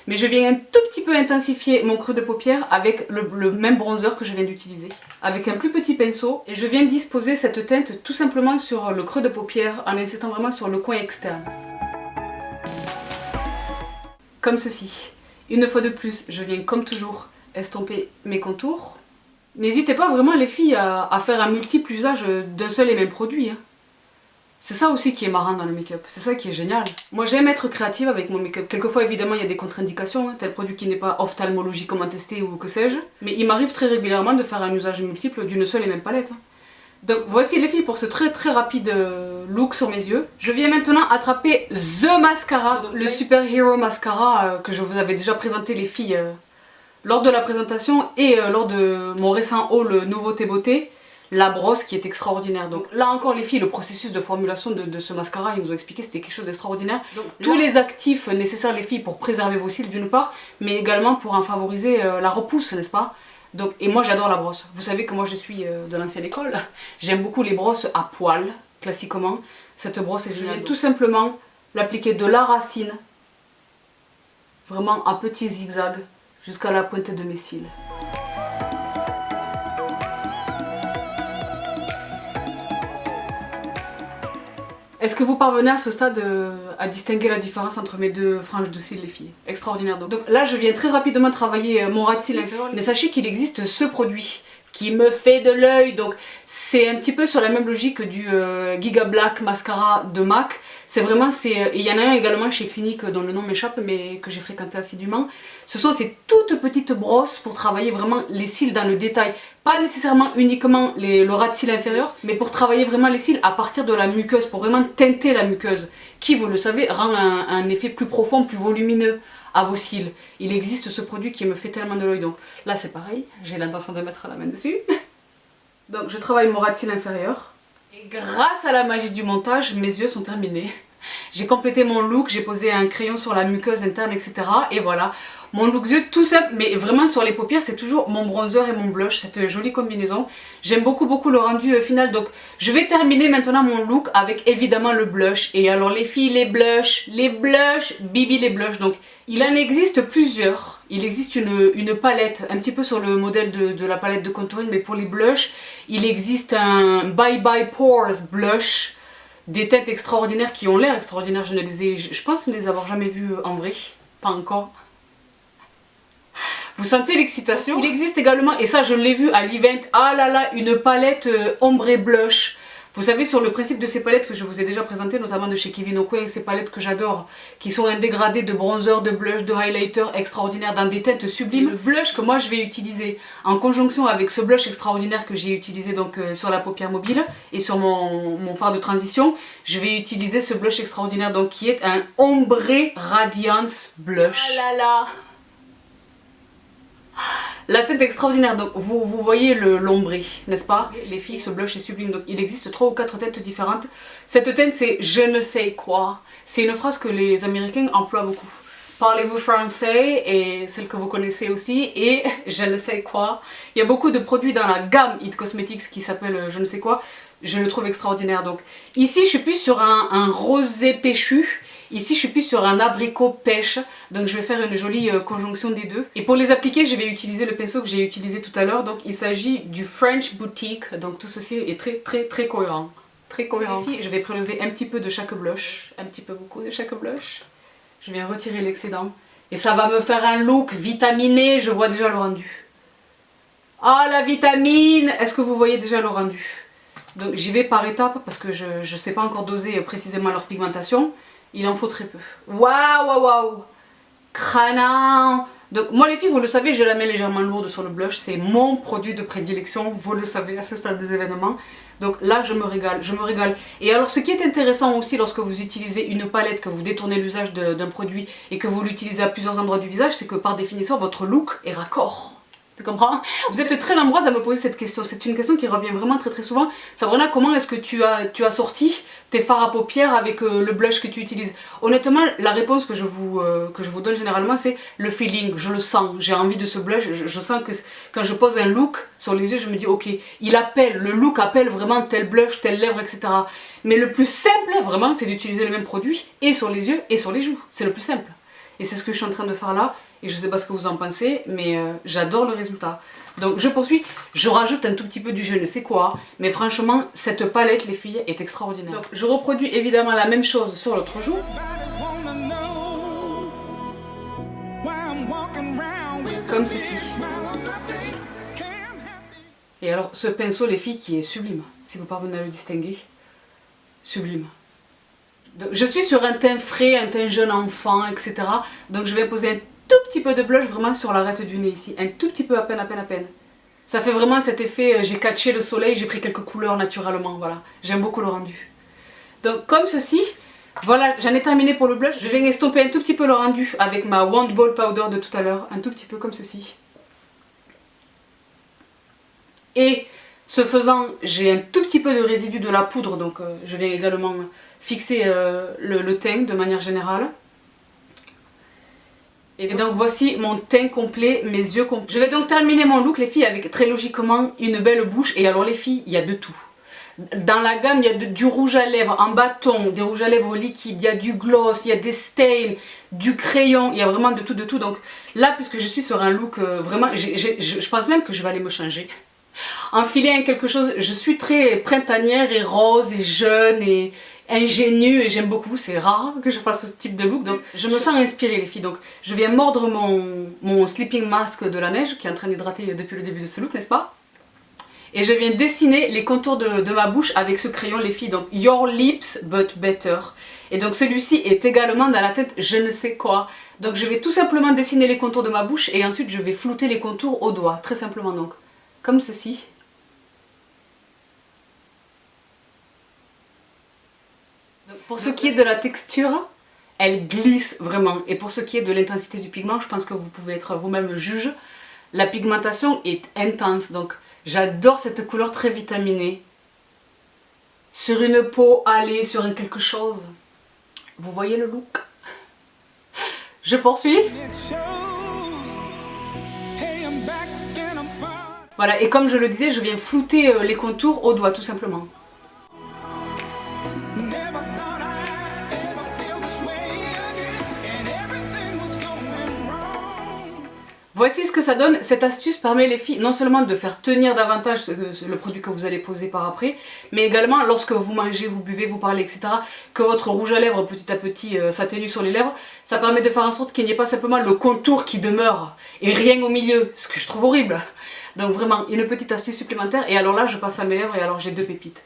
Mais je viens un tout petit peu intensifier mon creux de paupière avec le même bronzer que je viens d'utiliser. Avec un plus petit pinceau, et je viens disposer cette teinte tout simplement sur le creux de paupière, en insistant vraiment sur le coin externe. Comme ceci. Une fois de plus, je viens comme toujours estomper mes contours. N'hésitez pas vraiment les filles à faire un multiple usage d'un seul et même produit. Hein. C'est ça aussi qui est marrant dans le make-up, c'est ça qui est génial. Moi j'aime être créative avec mon make-up. Quelquefois évidemment il y a des contre-indications, hein, tel produit qui n'est pas ophtalmologiquement testé ou que sais-je. Mais il m'arrive très régulièrement de faire un usage multiple d'une seule et même palette. Hein. Donc voici les filles pour ce très très rapide look sur mes yeux. Je viens maintenant attraper THE mascara, le Super Hero Mascara que je vous avais déjà présenté les filles lors de la présentation et lors de mon récent haul Nouveauté Beauté. La brosse qui est extraordinaire. Donc là encore les filles, le processus de formulation de ce mascara, ils nous ont expliqué c'était quelque chose d'extraordinaire. Donc tous les actifs nécessaires les filles pour préserver vos cils d'une part, mais également pour en favoriser la repousse, n'est-ce pas? Donc, et moi j'adore la brosse. Vous savez que moi je suis de l'ancienne école. J'aime beaucoup les brosses à poils, classiquement. Cette brosse est géniale. Je viens tout simplement l'appliquer de la racine, vraiment à petits zigzags, jusqu'à la pointe de mes cils. Est-ce que vous parvenez à ce stade à distinguer la différence entre mes deux franges de cils les filles? Extraordinaire. Donc là je viens très rapidement travailler mon ras de cils inférieur, mais sachez qu'il existe ce produit qui me fait de l'œil, donc c'est un petit peu sur la même logique du Giga Black Mascara de MAC. C'est vraiment, il y en a un également chez Clinique dont le nom m'échappe mais que j'ai fréquenté assidûment. Ce sont ces toutes petites brosses pour travailler vraiment les cils dans le détail. Pas nécessairement uniquement le ras de cils inférieur, mais pour travailler vraiment les cils à partir de la muqueuse, pour vraiment teinter la muqueuse, qui vous le savez rend un effet plus profond, plus volumineux à vos cils. Il existe ce produit qui me fait tellement de l'œil, donc là c'est pareil, j'ai l'intention de mettre la main dessus. Donc je travaille mon ras de cils inférieur, et grâce à la magie du montage, mes yeux sont terminés. J'ai complété mon look, j'ai posé un crayon sur la muqueuse interne, etc. Et voilà, mon look yeux tout simple, mais vraiment sur les paupières c'est toujours mon bronzer et mon blush, cette jolie combinaison. J'aime beaucoup beaucoup le rendu final, donc je vais terminer maintenant mon look avec évidemment le blush. Et alors les filles, les blushs, bibi les blushs, donc il en existe plusieurs. Il existe une palette, un petit peu sur le modèle de la palette de contouring, mais pour les blushs, il existe un Bye Bye Pores blush. Des teintes extraordinaires qui ont l'air extraordinaires, je pense ne les avoir jamais vues en vrai, pas encore. Vous sentez l'excitation? Il existe également, et ça je l'ai vu à l'event, ah là là, une palette ombre blush. Vous savez, sur le principe de ces palettes que je vous ai déjà présentées, notamment de chez Kevyn Aucoin, ces palettes que j'adore, qui sont un dégradé de bronzer, de blush, de highlighter extraordinaire dans des teintes sublimes. Le blush que moi je vais utiliser en conjonction avec ce blush extraordinaire que j'ai utilisé donc sur la paupière mobile et sur mon fard de transition, je vais utiliser ce blush extraordinaire donc qui est un Ombre Radiance Blush. Ah là là! La teinte extraordinaire, donc vous voyez l'ombré, n'est-ce pas? Les filles, ce blush est sublime, donc il existe 3 ou 4 teintes différentes. Cette teinte c'est je ne sais quoi. C'est une phrase que les Américains emploient beaucoup. Parlez-vous français, et celle que vous connaissez aussi, et je ne sais quoi. Il y a beaucoup de produits dans la gamme It Cosmetics qui s'appelle je ne sais quoi. Je le trouve extraordinaire. Donc ici je suis plus sur un rosé péchu. Ici je suis plus sur un abricot pêche, donc je vais faire une jolie conjonction des deux. Et pour les appliquer, je vais utiliser le pinceau que j'ai utilisé tout à l'heure, donc il s'agit du French Boutique, donc tout ceci est très cohérent. Très cohérent. Les filles, je vais prélever un petit peu de chaque blush, un petit peu beaucoup de chaque blush. Je viens retirer l'excédent et ça va me faire un look vitaminé, je vois déjà le rendu. Ah la vitamine! Est-ce que vous voyez déjà le rendu? Donc j'y vais par étapes parce que je ne sais pas encore doser précisément leur pigmentation. Il en faut très peu. Waouh, waouh, waouh! Crânant! Donc moi les filles, vous le savez, je la mets légèrement lourde sur le blush. C'est mon produit de prédilection, vous le savez, à ce stade des événements. Donc là, je me régale, je me régale. Et alors ce qui est intéressant aussi lorsque vous utilisez une palette, que vous détournez l'usage d'un produit et que vous l'utilisez à plusieurs endroits du visage, c'est que par définition, votre look est raccord. Tu comprends? Vous êtes très nombreuses à me poser cette question. C'est une question qui revient vraiment très souvent. Sabrina, comment est-ce que tu as sorti tes fards à paupières avec le blush que tu utilises? Honnêtement, la réponse que je vous donne généralement, c'est le feeling. Je le sens. J'ai envie de ce blush. Je sens que quand je pose un look sur les yeux, je me dis ok, il appelle, le look appelle vraiment tel blush, telle lèvre, etc. Mais le plus simple, vraiment, c'est d'utiliser le même produit et sur les yeux et sur les joues. C'est le plus simple. Et c'est ce que je suis en train de faire là. Et je sais pas ce que vous en pensez, mais j'adore le résultat. Donc je poursuis, je rajoute un tout petit peu du je ne sais quoi, mais franchement, cette palette, les filles, est extraordinaire. Donc je reproduis évidemment la même chose sur l'autre joue. Comme ceci. Et alors, ce pinceau, les filles, qui est sublime, si vous parvenez à le distinguer, sublime. Donc, je suis sur un teint frais, un teint jeune enfant, etc. Donc je vais poser un tout petit peu de blush vraiment sur l'arête du nez ici, un tout petit peu, à peine. Ça fait vraiment cet effet, j'ai catché le soleil, j'ai pris quelques couleurs naturellement, voilà. J'aime beaucoup le rendu. Donc comme ceci, voilà, j'en ai terminé pour le blush. Je viens estomper un tout petit peu le rendu avec ma Wand Ball Powder de tout à l'heure, un tout petit peu comme ceci. Et ce faisant, j'ai un tout petit peu de résidu de la poudre, donc je viens également fixer le teint de manière générale. Et donc voici mon teint complet, mes yeux complets. Je vais donc terminer mon look les filles avec très logiquement une belle bouche. Et alors les filles, il y a de tout. Dans la gamme il y a du rouge à lèvres en bâton, des rouges à lèvres liquides, il y a du gloss, il y a des stains, du crayon, il y a vraiment de tout. Donc là puisque je suis sur un look vraiment, je pense même que je vais aller me changer. Enfiler quelque chose, je suis très printanière et rose et jeune et ingénue et j'aime beaucoup, c'est rare que je fasse ce type de look, donc je me sens inspirée les filles. Donc je viens mordre mon sleeping mask de la neige qui est en train d'hydrater depuis le début de ce look, n'est-ce pas? Et je viens dessiner les contours de ma bouche avec ce crayon les filles, donc Your Lips But Better. Et donc celui-ci est également dans la teinte je ne sais quoi. Donc je vais tout simplement dessiner les contours de ma bouche et ensuite je vais flouter les contours au doigt, très simplement donc, comme ceci. Pour ce qui est de la texture, elle glisse vraiment. Et pour ce qui est de l'intensité du pigment, je pense que vous pouvez être vous-même juge. La pigmentation est intense, donc j'adore cette couleur très vitaminée. Sur une peau hâlée, sur un quelque chose. Vous voyez le look? Je poursuis. Voilà, et comme je le disais, je viens flouter les contours au doigt, tout simplement. Voici ce que ça donne. Cette astuce permet les filles non seulement de faire tenir davantage le produit que vous allez poser par après, mais également lorsque vous mangez, vous buvez, vous parlez, etc., que votre rouge à lèvres petit à petit s'atténue sur les lèvres, ça permet de faire en sorte qu'il n'y ait pas simplement le contour qui demeure et rien au milieu, ce que je trouve horrible. Donc vraiment, une petite astuce supplémentaire. Et alors là, je passe à mes lèvres et alors j'ai 2 pépites.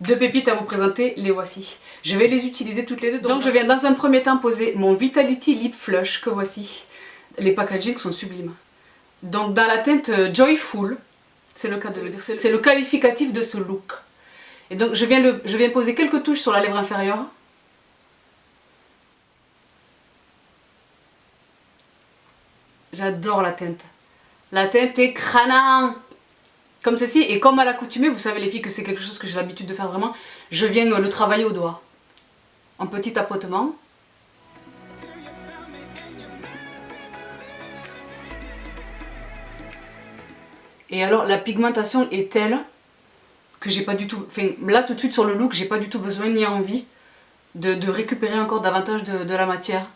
2 pépites à vous présenter, les voici. Je vais les utiliser toutes les deux. Donc je viens dans un premier temps poser mon Vitality Lip Flush que voici. Les packagings sont sublimes. Donc dans la teinte Joyful, c'est le cas de le dire, c'est le qualificatif de ce look. Et donc je viens poser quelques touches sur la lèvre inférieure. J'adore la teinte. La teinte est crânant. Comme ceci, et comme à l'accoutumée, vous savez les filles que c'est quelque chose que j'ai l'habitude de faire vraiment, je viens le travailler au doigt. En petit tapotement. Et alors la pigmentation est telle que j'ai pas du tout, enfin là tout de suite sur le look, j'ai pas du tout besoin ni envie de récupérer encore davantage de la matière.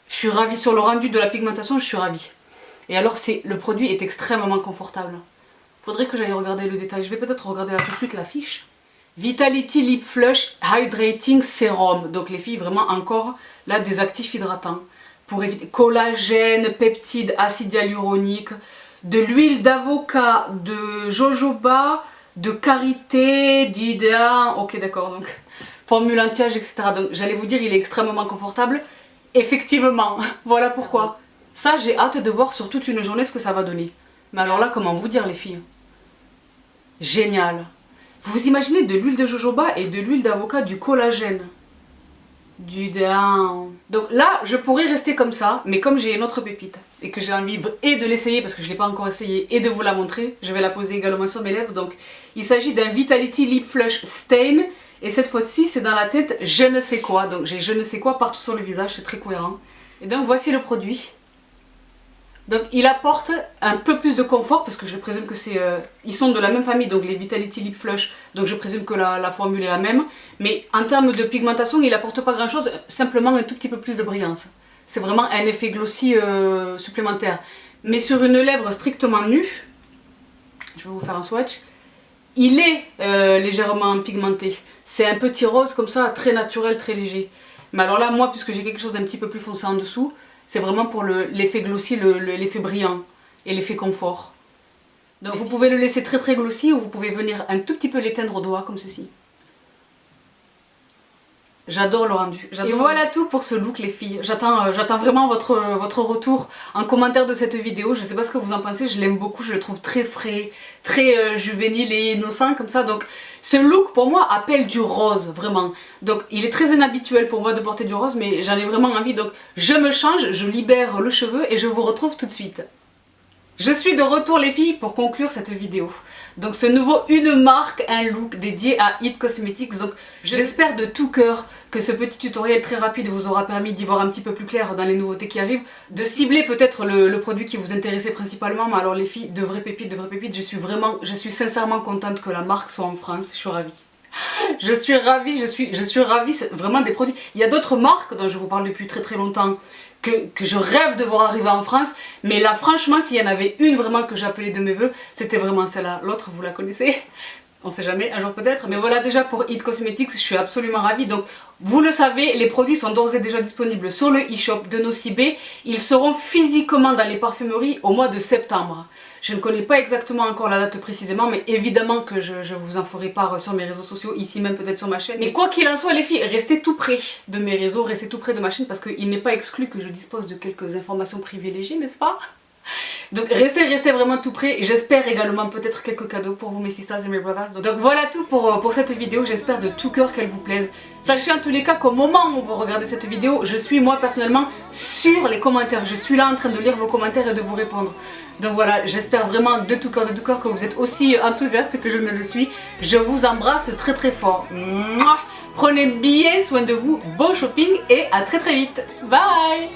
Je suis ravie, sur le rendu de la pigmentation, je suis ravie. Et alors le produit est extrêmement confortable. Faudrait que j'aille regarder le détail, je vais peut-être regarder là tout de suite l'affiche. Vitality Lip Flush Hydrating Serum, donc les filles vraiment encore là des actifs hydratants. Pour éviter collagène, peptides, acide hyaluronique, de l'huile d'avocat, de jojoba, de karité, d'idéa, ok d'accord, donc formule anti-âge, etc. Donc j'allais vous dire, il est extrêmement confortable. Effectivement, voilà pourquoi. Ça, j'ai hâte de voir sur toute une journée ce que ça va donner. Mais alors là, comment vous dire les filles? Génial. Vous imaginez de l'huile de jojoba et de l'huile d'avocat, du collagène. Donc là, je pourrais rester comme ça, mais comme j'ai une autre pépite et que j'ai envie et de l'essayer parce que je ne l'ai pas encore essayé et de vous la montrer, je vais la poser également sur mes lèvres. Donc il s'agit d'un Vitality Lip Flush Stain et cette fois-ci c'est dans la teinte je ne sais quoi. Donc j'ai je ne sais quoi partout sur le visage, c'est très cohérent. Et donc voici le produit. Donc il apporte un peu plus de confort parce que je présume que c'est... ils sont de la même famille, donc les Vitality Lip Flush, donc je présume que la formule est la même. Mais en termes de pigmentation, il apporte pas grand chose, simplement un tout petit peu plus de brillance. C'est vraiment un effet glossy supplémentaire. Mais sur une lèvre strictement nue, je vais vous faire un swatch, il est légèrement pigmenté. C'est un petit rose comme ça, très naturel, très léger. Mais alors là, moi, puisque j'ai quelque chose d'un petit peu plus foncé en dessous, c'est vraiment pour l'effet glossy, l'effet brillant et l'effet confort. Donc vous pouvez le laisser très très glossy ou vous pouvez venir un tout petit peu l'éteindre au doigt comme ceci. J'adore le rendu. Et voilà tout pour ce look les filles. J'attends vraiment votre retour en commentaire de cette vidéo. Je sais pas ce que vous en pensez, je l'aime beaucoup, je le trouve très frais, très juvénile et innocent comme ça. Donc ce look pour moi appelle du rose, vraiment. Donc il est très inhabituel pour moi de porter du rose, mais j'en ai vraiment envie. Donc je me change, je libère le cheveu et je vous retrouve tout de suite. Je suis de retour les filles pour conclure cette vidéo. Donc ce nouveau une marque, un look dédié à It Cosmetics. Donc j'espère de tout cœur que ce petit tutoriel très rapide vous aura permis d'y voir un petit peu plus clair dans les nouveautés qui arrivent. De cibler peut-être le produit qui vous intéressait principalement. Mais alors les filles, de vraies pépites, je suis sincèrement contente que la marque soit en France. Je suis ravie. Je suis ravie, c'est vraiment des produits. Il y a d'autres marques dont je vous parle depuis très très longtemps que je rêve de voir arriver en France, mais là franchement s'il y en avait une vraiment que j'appelais de mes voeux, c'était vraiment celle-là. L'autre vous la connaissez, on sait jamais, un jour peut-être, mais voilà déjà pour It Cosmetics, je suis absolument ravie. Donc vous le savez, les produits sont d'ores et déjà disponibles sur le e-shop de Nocibé. Ils seront physiquement dans les parfumeries au mois de septembre. Je ne connais pas exactement encore la date précisément, mais évidemment que je vous en ferai part sur mes réseaux sociaux, ici même peut-être sur ma chaîne. Mais quoi qu'il en soit les filles, restez tout près de mes réseaux, restez tout près de ma chaîne parce qu'il n'est pas exclu que je dispose de quelques informations privilégiées, n'est-ce pas? Donc restez vraiment tout près. J'espère également peut-être quelques cadeaux pour vous mes sisters et mes brothers. Donc voilà tout pour cette vidéo, j'espère de tout cœur qu'elle vous plaise. Sachez en tous les cas qu'au moment où vous regardez cette vidéo, je suis moi personnellement sur les commentaires. Je suis là en train de lire vos commentaires et de vous répondre. Donc voilà, j'espère vraiment de tout cœur que vous êtes aussi enthousiaste que je ne le suis. Je vous embrasse très très fort. Mouah. Prenez bien soin de vous, bon shopping et à très très vite. Bye.